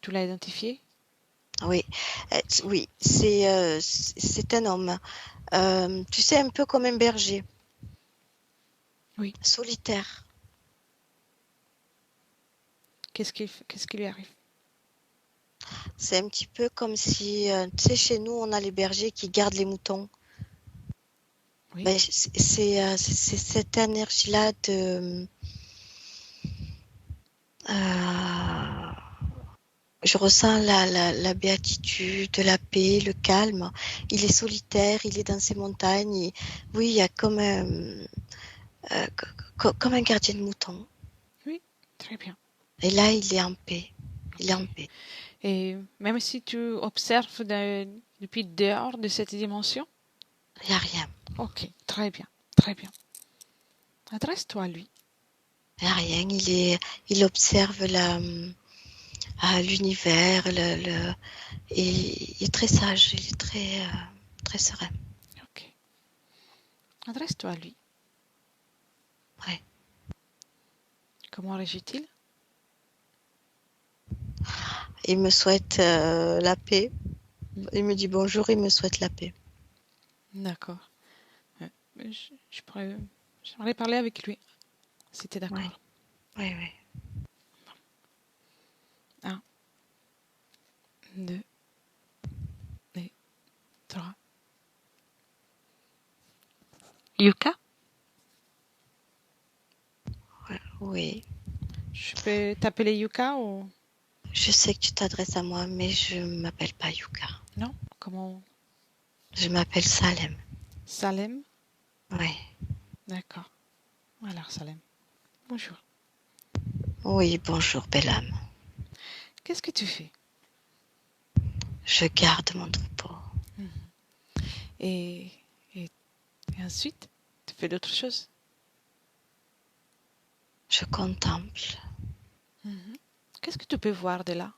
Tu l'as identifié? Oui, oui, c'est un homme. Tu sais, un peu comme un berger, Oui. solitaire. Qu'est-ce qui lui arrive? C'est un petit peu comme si, tu sais, chez nous, on a les bergers qui gardent les moutons. Oui. Ben, c'est cette énergie-là de... euh, je ressens la béatitude, la paix, le calme. Il est solitaire, il est dans ses montagnes. Oui, il y a comme un gardien de moutons. Oui, très bien. Et là, il est en paix. Il est Ok. en paix. Et même si tu observes depuis dehors de cette dimension? Il n'y a rien. Ok, très bien, très bien. Adresse-toi à lui. Il n'y a rien. Il observe l'univers. Et il est très sage. Il est très serein. Ok, adresse-toi à lui. Ouais. Comment réagit-il? Il me souhaite la paix. Il me dit bonjour. Il me souhaite la paix. D'accord. J'aimerais parler avec lui, si tu es Oui, d'accord. oui, oui. Un, deux, et trois. Yuka, Oui. je peux t'appeler Yuka ou Je sais que tu t'adresses à moi, mais je ne m'appelle pas Yuka. non? Comment? Je m'appelle Salem. Salem? Oui. D'accord. Alors Salem, bonjour. Oui, bonjour, belle âme. Qu'est-ce que tu fais? Je garde mon troupeau. Et, et, et ensuite, tu fais d'autres choses? Je contemple Mhm. Qu'est-ce que tu peux voir de là?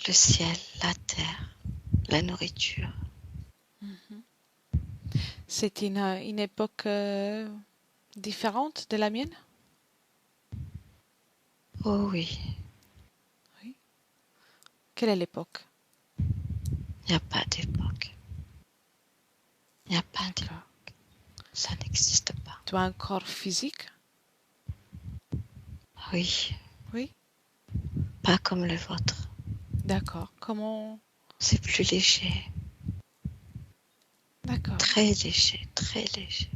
le ciel, la terre, la nourriture. C'est une époque différente de la mienne? Oh oui, Oui. Quelle est l'époque? il n'y a pas d'époque. Il n'y a pas de... D'accord. Ça n'existe pas. Tu as un corps physique? Oui, Oui. pas comme le vôtre. D'accord. Comment? C'est plus léger. D'accord. Très léger, très léger.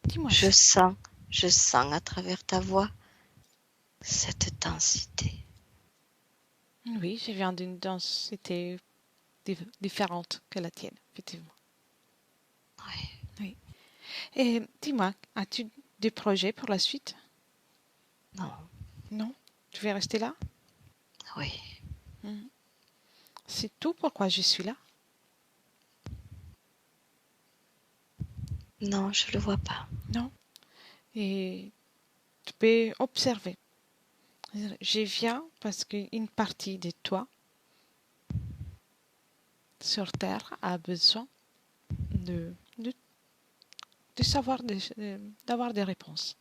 Dis-moi Je ça. sens à travers ta voix cette densité. Oui, je viens d'une densité différente que la tienne, effectivement. Oui. Oui. Et dis-moi, as-tu des projets pour la suite? Non, Non? Tu veux rester là? oui. Mhm. C'est tout pourquoi je suis là? Non, je le vois pas. Non? Et tu peux observer. Je viens parce qu'une partie de toi sur Terre a besoin de, de, de savoir, d'avoir des réponses.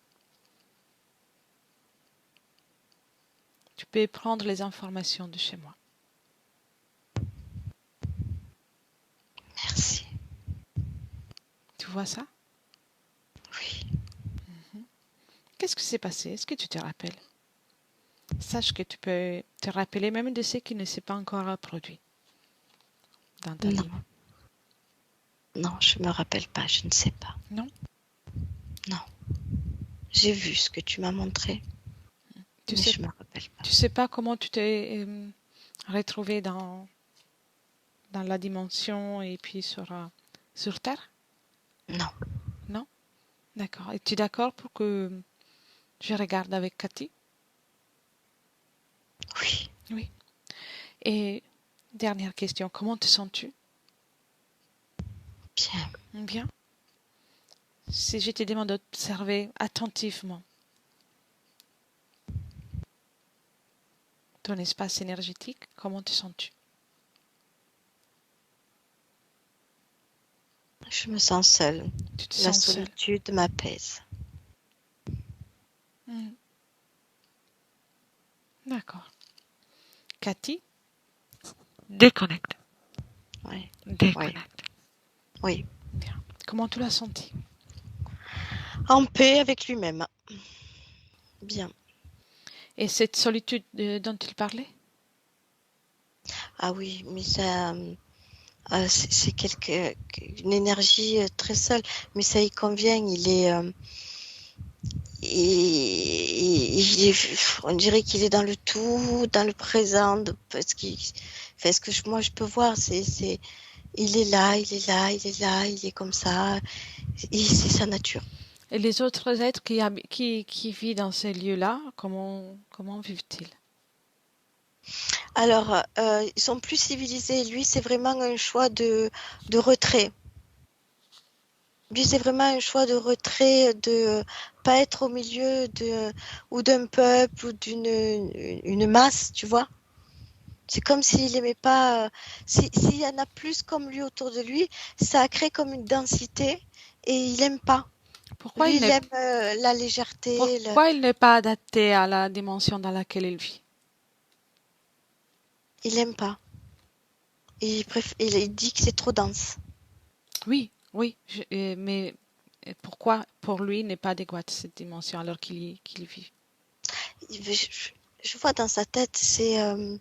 Tu peux prendre les informations de chez moi. Merci. Tu vois ça? Oui. Qu'est-ce qui s'est passé? Est-ce que tu te rappelles? Sache que tu peux te rappeler même de ce qui ne s'est pas encore produit dans ta Non, vie. non, je me rappelle pas, je ne sais pas. Non? Non. J'ai vu ce que tu m'as montré, Tu mais sais, je me rappelle pas. tu sais pas comment tu t'es retrouvé dans la dimension et puis sur Terre? Non, Non? D'accord. Es-tu d'accord pour que je regarde avec Cathy? oui, Oui. Et dernière question, comment te sens-tu? bien. Bien. Si je te demande d'observer attentivement ton espace énergétique, comment te sens-tu? Je me sens seule. Tu te La sens seule? solitude m'apaise. Hmm. D'accord. Cathy, déconnecte. Oui, oui, Déconnecte. oui. Bien. Comment tu l'as senti? En paix avec lui-même. Bien. Et cette solitude dont il parlait? Ah oui, mais ça, c'est une énergie très seule, mais ça y convient. On dirait qu'il est dans le tout, dans le présent, parce qu'il, enfin, ce que moi je peux voir, il est là, il est là, il est là, il est comme ça, c'est sa nature. Et les autres êtres qui vivent dans ces lieux-là, comment vivent-ils? Alors, ils sont plus civilisés. Lui, c'est vraiment un choix de retrait. Lui, c'est vraiment un choix de retrait, de pas être au milieu ou d'un peuple ou une masse, tu vois. C'est comme s'il aimait pas. S'il y en a plus comme lui autour de lui, ça crée comme une densité et il aime pas. Pourquoi Lui, il il n'est aime la légèreté. pourquoi il n'est pas adapté à la dimension dans laquelle il vit? Il aime pas. Il dit que c'est trop dense. Oui, oui, mais pourquoi pour lui n'est pas adéquate cette dimension alors qu'il vit? Je vois dans sa tête, il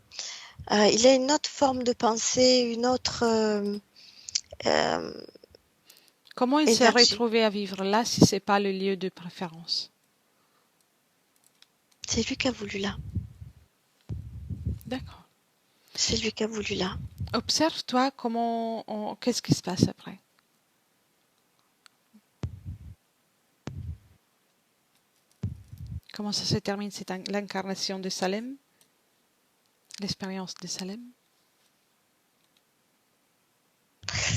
a une autre forme de pensée, une autre Comment il s'est énergie. retrouvé à vivre là si c'est pas le lieu de préférence? C'est lui qui a voulu là. D'accord. C'est lui qui a voulu là. Observe-toi qu'est-ce qui se passe après. Comment ça se termine? C'est l'incarnation de Salem, l'expérience de Salem.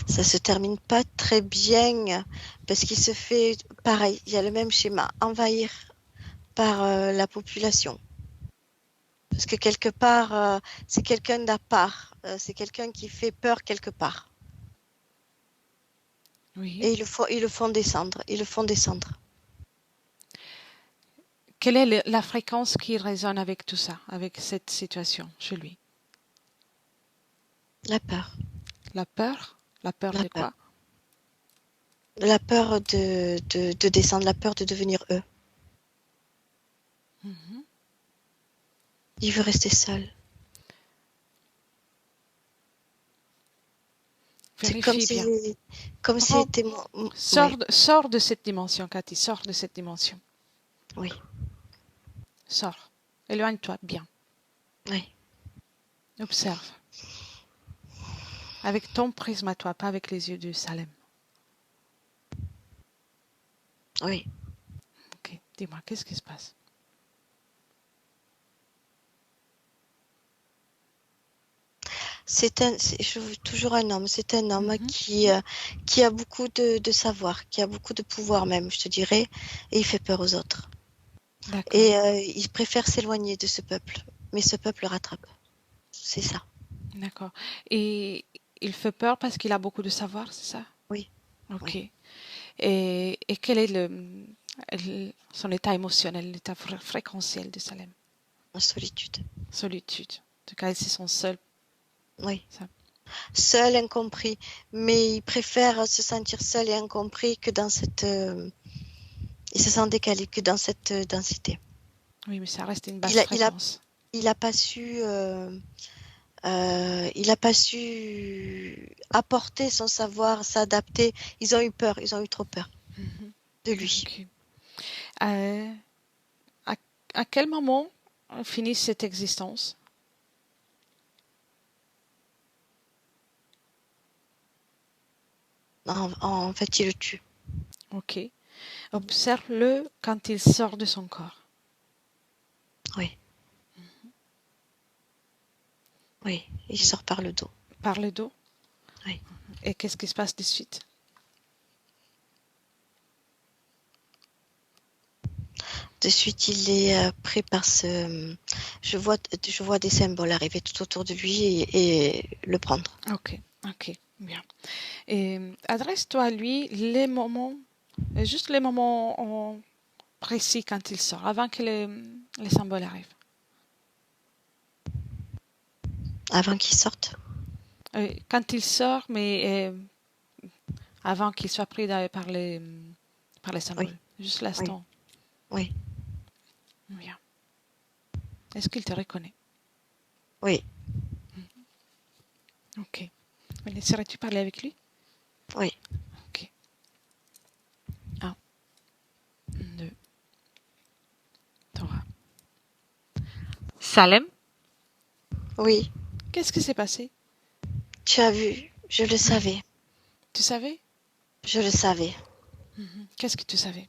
Ça se termine pas très bien parce qu'il se fait pareil. Il y a le même schéma, envahir par la population. Parce que quelque part, c'est quelqu'un d'à part. C'est quelqu'un qui fait peur quelque part. Oui. Et ils le font descendre. Ils le font descendre. Quelle est la fréquence qui résonne avec tout ça, avec cette situation chez lui? La peur. La peur? La peur La de peur. quoi? La peur de descendre, la peur de devenir eux. Mhm. Il veut rester seul. C'est Vérifie bien. comme si Oh, c'était oui, sors de cette dimension, Cathy. Sors de cette dimension. oui, Sors. Éloigne-toi bien. oui. Observe. Avec ton prisme à toi, pas avec les yeux de Salem. Oui. Ok. Dis-moi, qu'est-ce qui se passe? Toujours un homme. C'est un homme Mhm. qui a beaucoup de savoir, qui a beaucoup de pouvoir même, je te dirais, et il fait peur aux autres. D'accord. Et il préfère s'éloigner de ce peuple, mais ce peuple le rattrape. C'est ça. D'accord. Et il fait peur parce qu'il a beaucoup de savoir, c'est ça? Oui, Ok. oui. Et quel est son état émotionnel, l'état fréquentiel de Salem? En solitude. Solitude. En tout cas, c'est son seul. Oui. Ça. Seul, incompris. Mais il préfère se sentir seul et incompris que dans cette. Il se sent décalé que dans cette densité. Oui, mais ça reste une Il basse a, il a, fréquence. il a pas su. Il n'a pas su apporter son savoir, s'adapter. Ils ont eu peur, ils ont eu trop peur Mhm. de lui. Ok. Euh, à, à quel moment finit cette existence? En fait, il le tue. Ok. Observe-le quand il sort de son corps. Oui, oui, il sort par le dos. Par le dos. Oui. Et qu'est-ce qui se passe de suite? De suite, il est pris par ce. Je vois des symboles arriver tout autour de lui et le prendre. Ok. Ok. Bien. Et adresse-toi à lui juste les moments précis quand il sort, avant que les symboles arrivent. Avant qu'il sorte. Quand il sort, mais avant qu'il soit pris par les Oui, symboles. Juste oui, l'instant. oui, Bien. Est-ce qu'il te reconnaît? oui, Ok. Mais laisserais-tu parler avec lui? oui, Ok. Un, deux, trois. Salem, oui. qu'est-ce qui s'est passé? Tu as vu, je le Oui. savais. Tu savais? Je le savais. Qu'est-ce que tu savais?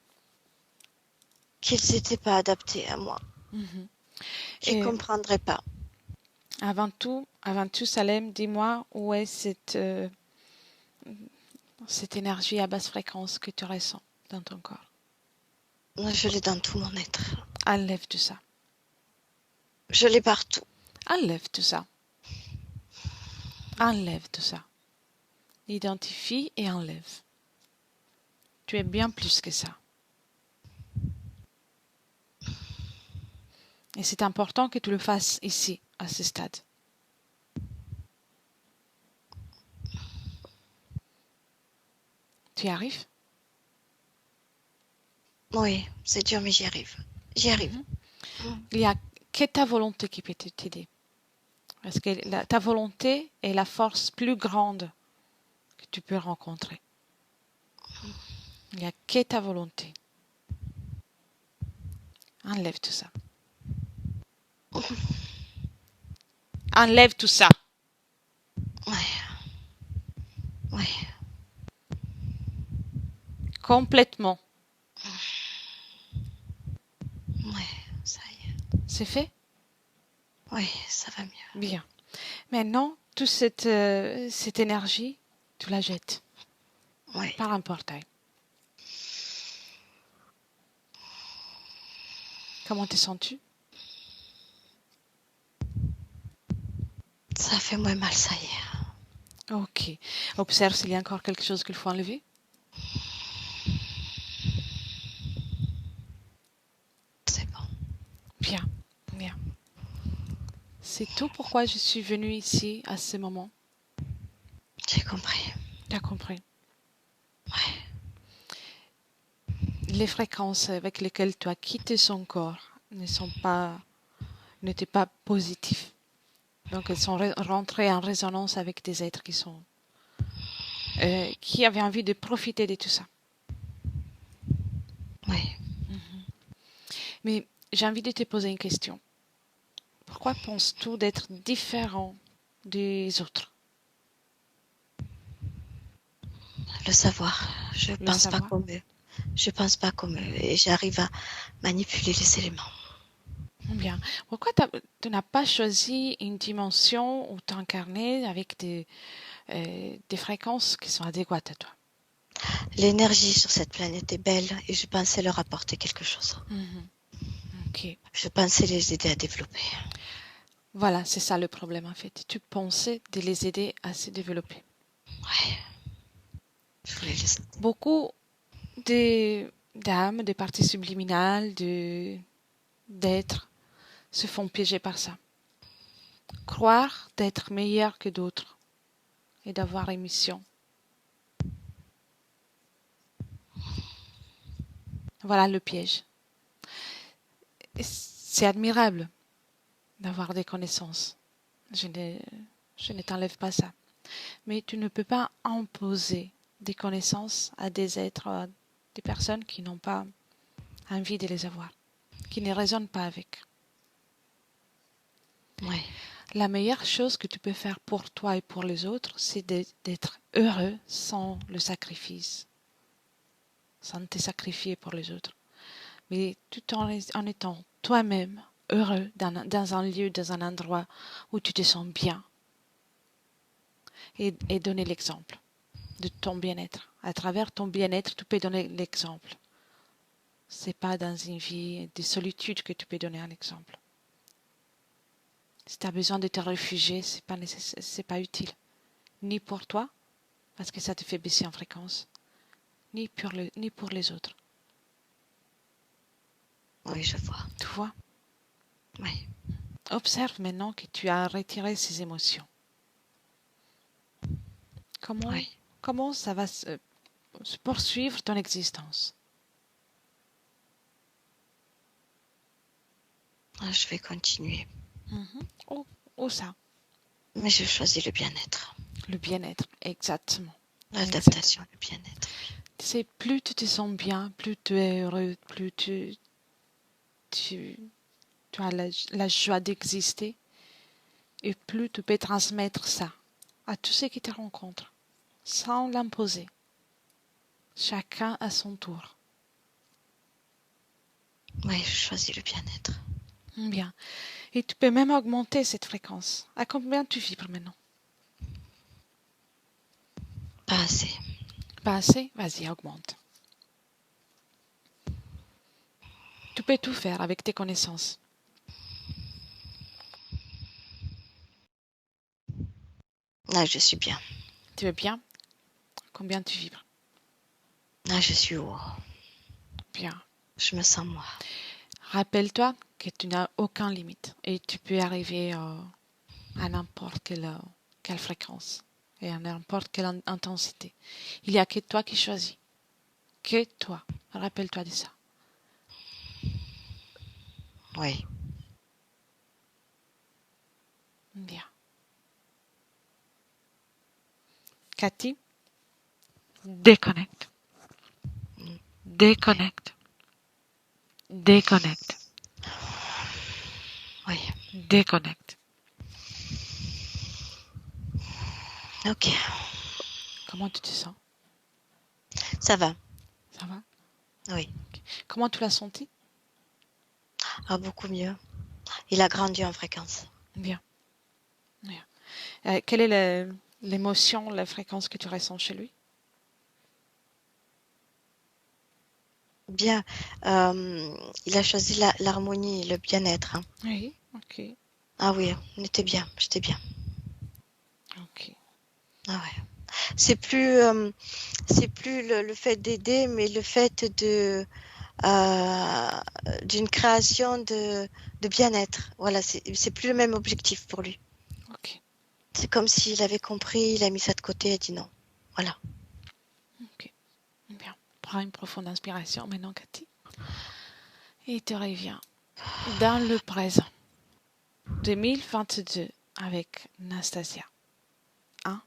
Qu'il s'était pas adapté à moi. Mhm. Qu'il Et comprendrait pas. avant tout, Salem, dis-moi où est cette énergie à basse fréquence que tu ressens dans ton corps. Moi, je l'ai dans tout mon être. Enlève tout ça. Je l'ai partout. Enlève tout ça. Enlève tout ça. Identifie et enlève. Tu es bien plus que ça. Et c'est important que tu le fasses ici, à ce stade. Tu y arrives? Oui, c'est dur, mais j'y arrive. J'y arrive. Mhm. Il n'y a que ta volonté qui peut t'aider. Parce que ta volonté est la force plus grande que tu peux rencontrer. Il n'y a que ta volonté. Enlève tout ça. Enlève tout ça. Ouais, ouais, Complètement. ouais, ça y est. C'est fait? Oui, ça va mieux. Bien. Maintenant, toute cette énergie, tu la jettes Oui, par un portail. Comment te sens-tu? ça fait moins mal, ça y est. Ok. Observe s'il y a encore quelque chose qu'il faut enlever. C'est bon. Bien, bien. C'est tout pourquoi je suis venue ici à ce moment. J'ai compris. Tu as compris? Ouais. les fréquences avec lesquelles tu as quitté son corps n'étaient pas positives. Donc elles sont rentrées en résonance avec des êtres qui avaient envie de profiter de tout ça. Oui. Mais j'ai envie de te poser une question. Pourquoi penses-tu d'être différent des autres? Le savoir. Je Le pense pas savoir. comme eux. Je pense pas comme eux. Et j'arrive à manipuler les éléments. Bien. Pourquoi tu n'as pas choisi une dimension où tu incarné avec des fréquences qui sont adéquates à toi? L'énergie sur cette planète est belle et je pensais leur apporter quelque chose. Ok. Je pensais les aider à développer. Voilà, c'est ça le problème en fait. Tu pensais de les aider à se développer. Ouais. Je voulais les aider. Beaucoup d'âmes, des parties subliminales, d'êtres se font piéger par ça. Croire d'être meilleur que d'autres et d'avoir une mission. Voilà le piège. C'est admirable d'avoir des connaissances. Je ne t'enlève pas ça. Mais tu ne peux pas imposer des connaissances à des êtres, à des personnes qui n'ont pas envie de les avoir, qui ne raisonnent pas avec. Ouais. La meilleure chose que tu peux faire pour toi et pour les autres, c'est d'être heureux sans le sacrifice, sans te sacrifier pour les autres. Mais tout en étant toi-même heureux dans un lieu, dans un endroit où tu te sens bien. Et donner l'exemple de ton bien-être. À travers ton bien-être, tu peux donner l'exemple. C'est pas dans une vie de solitude que tu peux donner un exemple. Si tu as besoin de te réfugier, c'est pas utile. Ni pour toi, parce que ça te fait baisser en fréquence, ni pour les autres. Oui, je vois. Tu vois? Oui. Observe maintenant que tu as retiré ces émotions. Comment ça va se poursuivre ton existence? Je vais continuer. Où ça? Mais je choisis le bien-être. Le bien-être, exactement. L'adaptation, le bien-être. C'est plus tu te sens bien, plus tu es heureux, plus tu as la joie d'exister, et plus tu peux transmettre ça à tous ceux qui te rencontrent, sans l'imposer. Chacun à son tour. Oui, je choisis le bien-être. Bien. Et tu peux même augmenter cette fréquence. À combien tu vibres maintenant? Pas assez. Pas assez? Vas-y, augmente. Tu peux tout faire avec tes connaissances. Là, je suis bien. Tu es bien? Combien tu vibres? Là, je suis haut. Bien. Je me sens moi. Rappelle-toi que tu n'as aucune limite et tu peux arriver à n'importe quelle fréquence et à n'importe quelle intensité. Il n'y a que toi qui choisis. Que toi. Rappelle-toi de ça. Oui. Bien. Cathy, déconnecte. Déconnecte. Déconnecte. Oui. Déconnecte. Ok. Comment tu te sens? Ça va. Ça va? Oui. Comment tu l'as senti? Ah, beaucoup mieux. Il a grandi en fréquence. Bien. Bien. Quelle est l'émotion, la fréquence que tu ressens chez lui? Bien. Il a choisi l'harmonie, le bien-être. Hein. Oui, ok. Ah oui, on était bien. J'étais bien. Ok. Ah ouais. C'est plus le fait d'aider, mais le fait d'une création de bien-être. Voilà, c'est plus le même objectif pour lui. Ok. C'est comme s'il avait compris, il a mis ça de côté et a dit non. Voilà. Ok. Bien. prends une profonde inspiration maintenant, Cathy. Et tu reviens dans le présent. 2022 avec Nastasia. 1,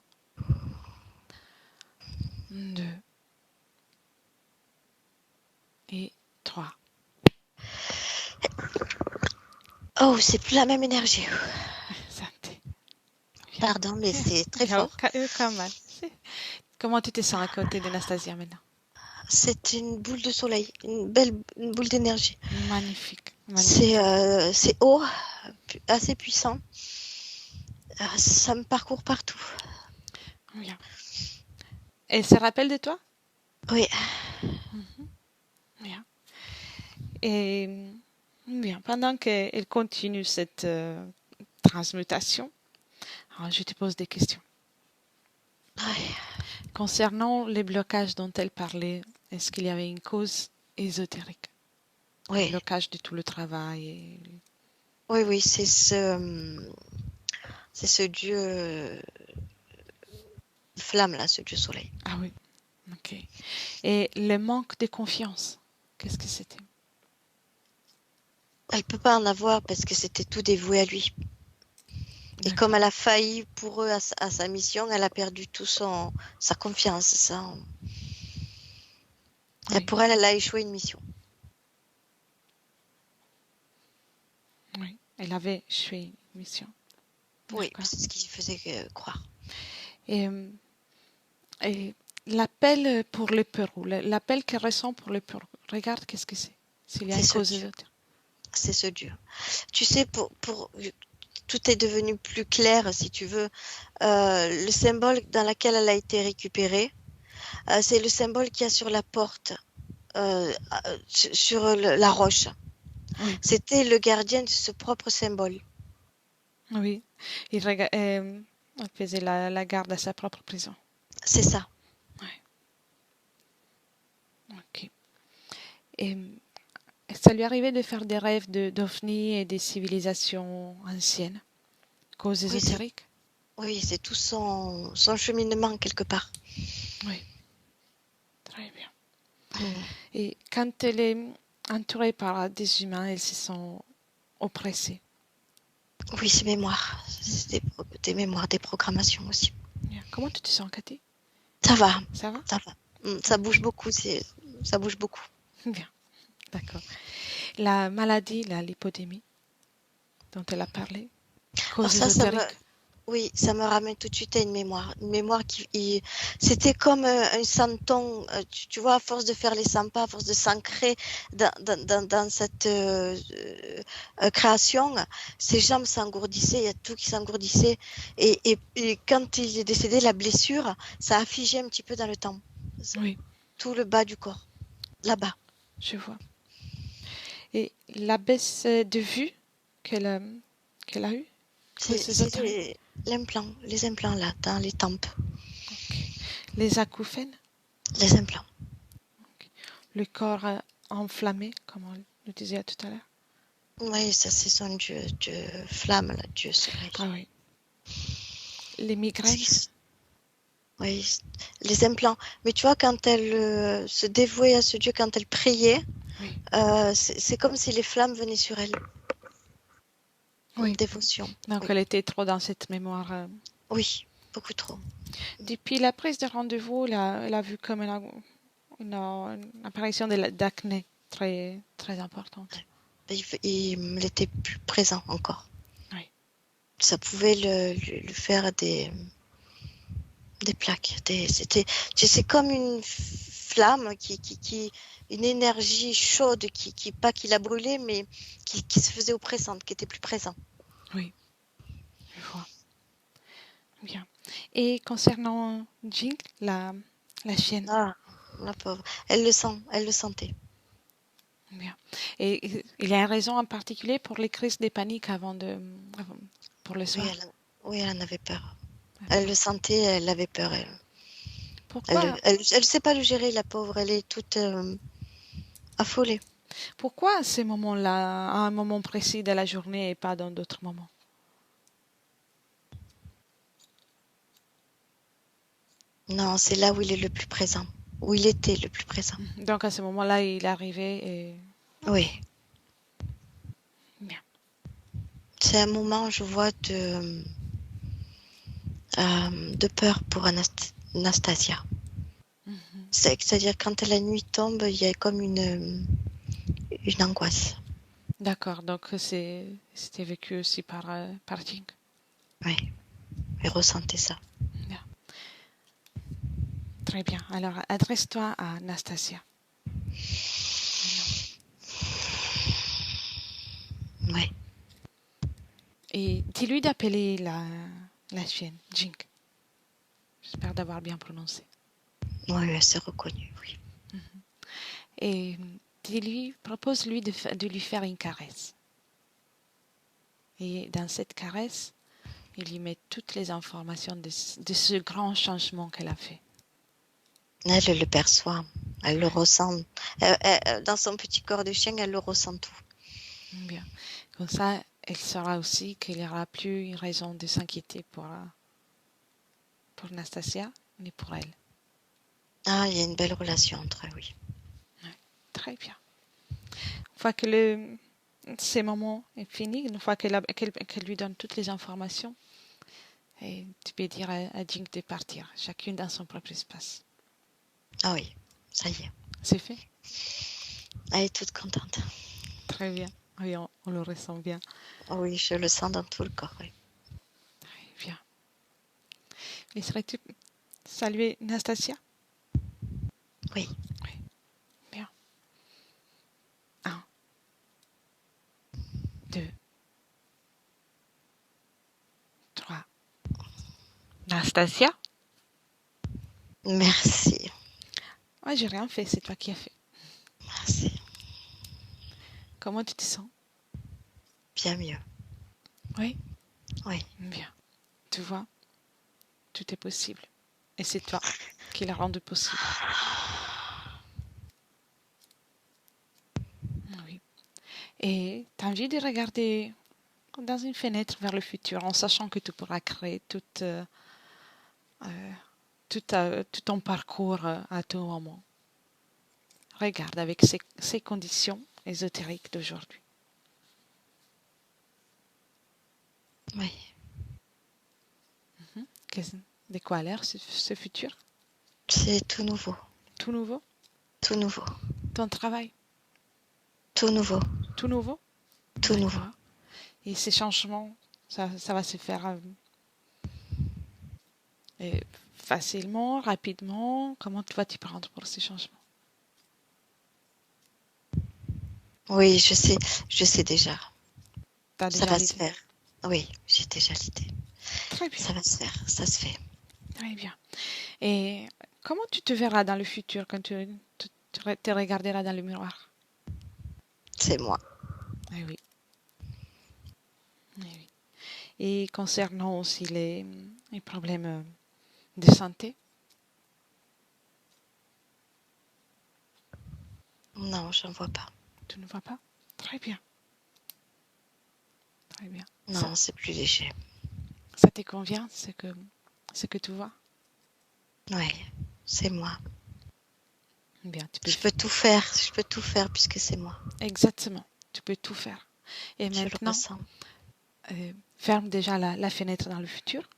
2 et 3. Oh, c'est plus la même énergie. Santé. Pardon, mais c'est très fort. Aucun mal. Comment tu te sens à côté de Nastasia maintenant? C'est une boule de soleil, une belle boule d'énergie. Magnifique. Magnifique. C'est haut, assez puissant. Ça me parcourt partout. Bien. Elle se rappelle de toi? Oui. Bien. Et bien, pendant qu'elle continue cette transmutation, alors je te pose des questions. Ouais. Concernant les blocages dont elle parlait, est-ce qu'il y avait une cause ésotérique? Le Oui. blocage de tout le travail Oui, c'est ce dieu flamme là, ce dieu soleil. Ah oui, ok. Et le manque de confiance, qu'est-ce que c'était? Elle peut pas en avoir parce que c'était tout dévoué à lui. Et comme elle a failli pour eux à sa mission, elle a perdu tout sa confiance. Oui. Et pour elle a échoué une mission. Oui, elle avait échoué une mission. Oui, c'est ce qui faisait croire. Et l'appel pour le Pérou, l'appel qu'elle ressent pour le Pérou, regarde qu'est-ce que c'est. S'il y a une cause ésotérique. C'est ce dieu. Tu sais, tout est devenu plus clair, si tu veux. Le symbole dans lequel elle a été récupérée, c'est le symbole qu'il y a sur la porte, sur la roche. Oui. C'était le gardien de ce propre symbole. Oui, il faisait la garde à sa propre prison. C'est ça. Oui. Ok. Et ça lui arrivait de faire des rêves d'ovnis et des civilisations anciennes, causes ésotériques? Oui, c'est tout son cheminement quelque part. Oui, très bien. Et quand elle est entourée par des humains, elle se sent oppressée. Oui, c'est mémoire. C'est des mémoires, des programmations aussi. Bien. Comment tu te sens, Cathy? Ça va. Ça va? Ça va. Ça bouge beaucoup. Ça bouge beaucoup. Bien, d'accord. La maladie, la lipodémie, dont elle a parlé, cause ésotérique. Oui, ça me ramène tout de suite à une mémoire. Une mémoire c'était comme un santon, tu vois, à force de faire les 100 pas, à force de s'ancrer dans cette création, ses jambes s'engourdissaient, il y a tout qui s'engourdissait. Et quand il est décédé, la blessure, ça a figé un petit peu dans le temps. Oui. Tout le bas du corps, là-bas. Je vois. Et la baisse de vue qu'elle a eue? C'est les implants là, dans les tempes. Okay. Les acouphènes? Les implants. Okay. Le corps enflammé, comme on le disait tout à l'heure? Oui, ça c'est son dieu flamme, là, dieu soleil. Ah oui. Les migraines? Oui, les implants. Mais tu vois, quand elle se dévouait à ce dieu, quand elle priait, oui. C'est comme si les flammes venaient sur elle. Oui. Une dévotion. Donc oui. elle était trop dans cette mémoire. Oui, beaucoup trop. Depuis la prise de rendez-vous, elle a vu comme une apparition d'acné très, très importante. Il était plus présent encore. Oui. Ça pouvait lui faire des plaques. C'est comme une flamme une énergie chaude pas qui la brûlait, mais qui se faisait oppressante, qui était plus présente. Oui, je vois. Bien. Et concernant Jing, la chienne. Ah, la pauvre. Elle le sentait. Bien. Et il y a une raison en particulier pour les crises de panique pour le soir? Oui, elle en avait peur. Elle le sentait, elle avait peur. Pourquoi? Elle sait pas le gérer, la pauvre. Elle est toute affolée. Pourquoi à ces moments-là, à un moment précis de la journée et pas dans d'autres moments? Non, c'est là où il est le plus présent. où il était le plus présent. Donc à ce moment-là, il est arrivé et... Oui, Bien. c'est un moment, je vois, de peur pour Anastasia. Mhm. C'est-à-dire quand la nuit tombe, il y a comme une angoisse. D'accord, donc c'était vécu aussi par Jing. Oui, elle ressentait ça. Bien. Très bien. Alors, adresse-toi à Anastasia. Maintenant. Oui, Et dis-lui d'appeler la chienne, Jing. J'espère d'avoir bien prononcé. oui, elle s'est reconnue, oui. Et dis-lui, propose-lui de lui faire une caresse. Et dans cette caresse, il lui met toutes les informations de ce grand changement qu'elle a fait. Elle le perçoit, elle le ressent. Dans son petit corps de chien, elle le ressent tout. Bien. Comme ça, elle saura aussi qu'il n'y aura plus une raison de s'inquiéter pour Anastasia, ni pour elle. Ah, il y a une belle relation entre eux, oui. Ouais. Très bien. Une fois que ces moments est fini, une fois qu'elle lui donne toutes les informations, et tu peux dire à Jing de partir, chacune dans son propre espace. Ah oui, ça y est. C'est fait? Elle est toute contente. Très bien. Oui, on le ressent bien. Oh oui, je le sens dans tout le corps, oui. Très bien. Laisserais-tu saluer Nastasia? Oui, Oui. Bien. 1, 2, 3. Nastasia? merci, Ouais, j'ai rien fait, c'est toi qui as fait. merci. Comment tu te sens? Bien mieux, Oui? oui. Bien. Tu vois, tout est possible. Et c'est toi qui l'a rendu possible. Oui. Et tu as envie de regarder dans une fenêtre vers le futur en sachant que tu pourras créer tout ton parcours à tout moment. Regarde avec ces conditions ésotériques d'aujourd'hui. Oui, De quoi a l'air ce futur? c'est tout nouveau, Tout nouveau? tout nouveau, Ton travail? tout nouveau, Tout nouveau? tout nouveau. D'accord. Et ces changements, ça va se faire facilement, rapidement. Comment tu vas t'y prendre pour ces changements? Oui, je sais déjà. Tu as Ça déjà va se l'idée? faire. Oui, j'ai déjà l'idée. Très bien, Ça va se faire, ça se fait. très bien. Et comment tu te verras dans le futur quand te regarderas dans le miroir? C'est moi. Eh oui, eh oui. Et concernant aussi les problèmes de santé, Non, j'en vois pas. tu ne vois pas? Très bien, très bien. Non, c'est plus léger. Ça te convient, ce que tu vois? Oui, c'est moi. Bien, tu peux. Je peux tout faire puisque c'est moi. Exactement, tu peux tout faire. Et Je le maintenant, ressens. ferme déjà la fenêtre dans le futur.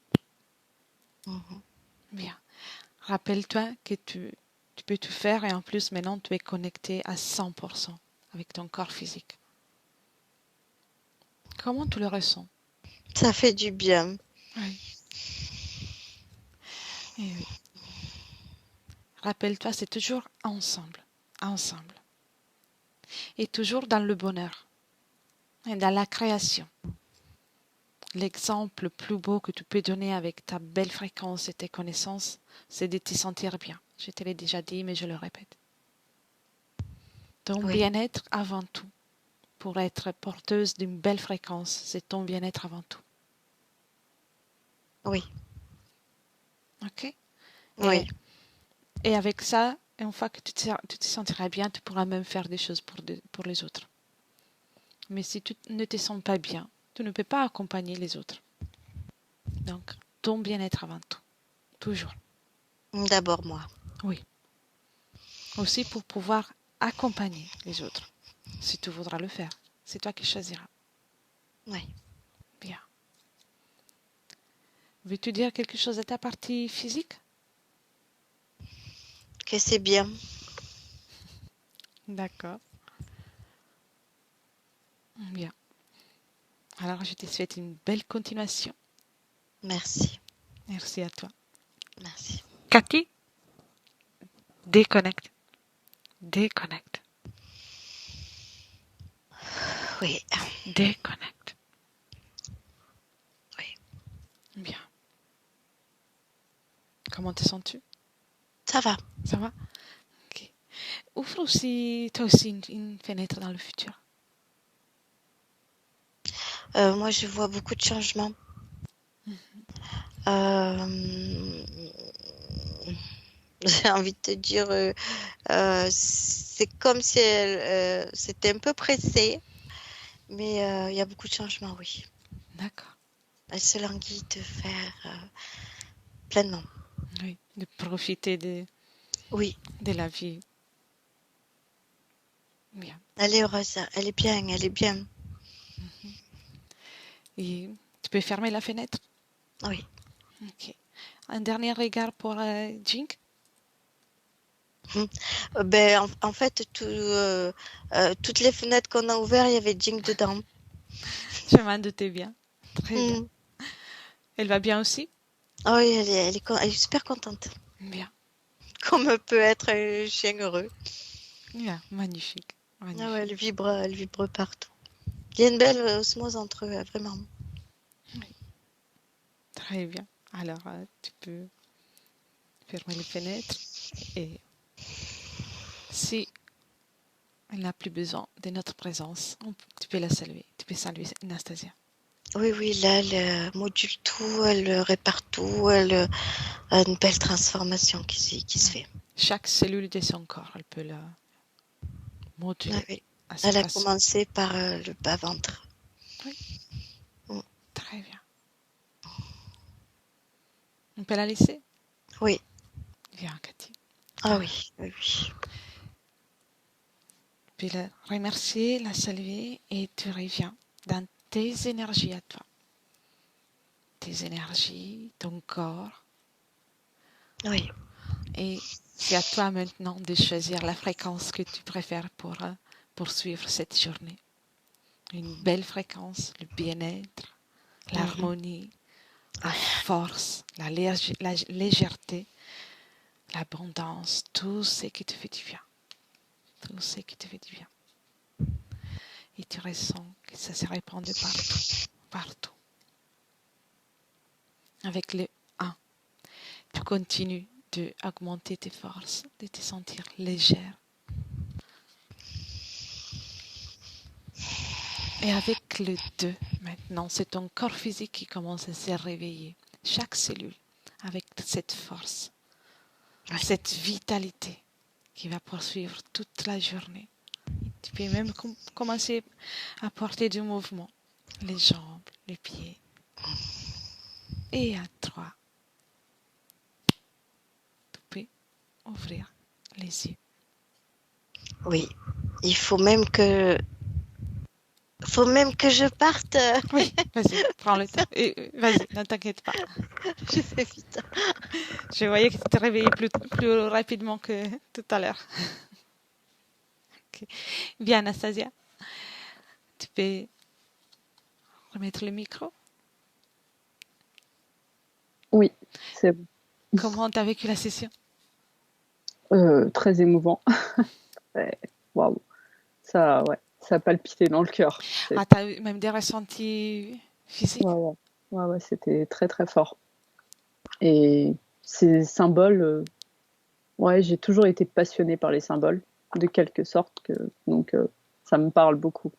Mhm. Bien. Rappelle-toi que tu peux tout faire et en plus maintenant tu es connecté à 100% avec ton corps physique. Comment tu le ressens? Ça fait du bien. Oui. Eh oui. Rappelle-toi, c'est toujours ensemble, ensemble. Et toujours dans le bonheur et dans la création. L'exemple le plus beau que tu peux donner avec ta belle fréquence et tes connaissances, c'est de te sentir bien. Je te l'ai déjà dit, mais je le répète. Ton Oui, bien-être avant tout. Pour être porteuse d'une belle fréquence, c'est ton bien-être avant tout. oui, Ok? Et, oui, et avec ça, une fois que tu te sentiras bien, tu pourras même faire des choses pour les autres. Mais si tu ne te sens pas bien, tu ne peux pas accompagner les autres. Donc, ton bien-être avant tout. Toujours. d'abord moi. Oui. aussi pour pouvoir accompagner les autres, si tu voudras le faire. C'est toi qui choisiras. Oui. Bien. Veux-tu dire quelque chose de ta partie physique? Que c'est bien. D'accord. Bien. Alors, je te souhaite une belle continuation. Merci. Merci à toi. Merci. Cathy, déconnecte. Déconnecte. Oui. Déconnecte. Oui. Bien. Comment te sens-tu? Ça va. Ça va? Ok. Ouvre aussi, toi aussi, une fenêtre dans le futur. Moi, je vois beaucoup de changements. Euh, J'ai envie de te dire, c'est comme si c'était un peu pressé, mais il y a beaucoup de changements, oui. D'accord. Elle se languit de faire pleinement. Oui. De profiter Oui, de la vie. Bien. elle est heureuse, elle est bien, elle est bien. Et tu peux fermer la fenêtre? Oui. Ok. Un dernier regard pour Jink? Ben, en fait, toutes les fenêtres qu'on a ouvertes, il y avait Jing dedans. Je m'en doutais bien. Très bien. Mm. Elle va bien aussi? Ah oui, elle est super contente. Bien. Comme peut être un chien heureux. Bien. Magnifique. Ah ouais, Magnifique. elle vibre partout. Il y a une belle osmose entre eux, vraiment. Très bien. Alors, tu peux fermer les fenêtres et si elle n'a plus besoin de notre présence, tu peux la saluer. Tu peux saluer Anastasia. Oui, oui, là, elle module tout, elle répare tout, elle a une belle transformation qui se fait. Chaque cellule de son corps, elle peut la Ah moduler oui. à sa Elle a façon. commencé par le bas-ventre. Oui, Mm. très bien. On peut la laisser? Oui. Viens, Cathy. Ah Alors, oui, oui, oui. tu peux la remercier, la saluer et tu reviens dans tes énergies à toi. Tes énergies, ton corps. Oui, Et c'est à toi maintenant de choisir la fréquence que tu préfères pour poursuivre cette journée. Une belle fréquence, le bien-être, mhm. l'harmonie, la force, la légèreté, l'abondance, tout ce qui te fait du bien. Tout ce qui te fait du bien. Et tu ressens que ça se répand de partout, partout. Avec le 1, tu continues d'augmenter tes forces, de te sentir légère. Et avec le 2, maintenant, c'est ton corps physique qui commence à se réveiller. Chaque cellule, avec cette force, Oui. cette vitalité qui va poursuivre toute la journée. Tu peux même commencer à porter du mouvement. Les jambes, les pieds. Et à 3, tu peux ouvrir les yeux. Oui. Il faut même que je parte. Oui, vas-y, prends le temps. Et, vas-y, ne t'inquiète pas. Je fais vite. Je voyais que tu te réveillais plus rapidement que tout à l'heure. Okay. Bien, Anastasia, tu peux remettre le micro. Oui, c'est bon. Comment tu as vécu la session? Très émouvant. Ouais, waouh, ouais, ça palpitait dans le cœur. Ah, tu as eu même des ressentis physiques? Ouais, ouais. Ouais, ouais, c'était très très fort. Et ces symboles, ouais, j'ai toujours été passionnée par les symboles, de quelque sorte, donc ça me parle beaucoup.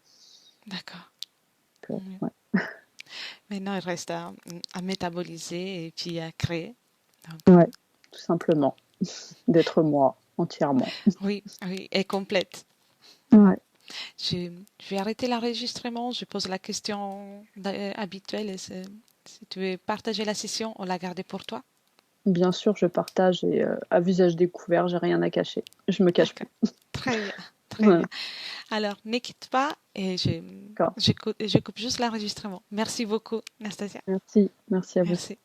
D'accord. Ouais. Maintenant, il reste à métaboliser et puis à créer. Donc, Ouais, tout simplement, d'être moi entièrement. oui, oui, et complète. Ouais. Je vais arrêter l'enregistrement. Je pose la question habituelle. Si tu veux partager la session, on l'a gardée pour toi. Bien sûr, je partage et à visage découvert, j'ai rien à cacher. Je me cache D'accord. plus. Très bien. Très Voilà, bien. Alors, ne quitte pas et d'accord. je coupe juste l'enregistrement. Merci beaucoup, Nastasia. Merci, merci à vous. Merci.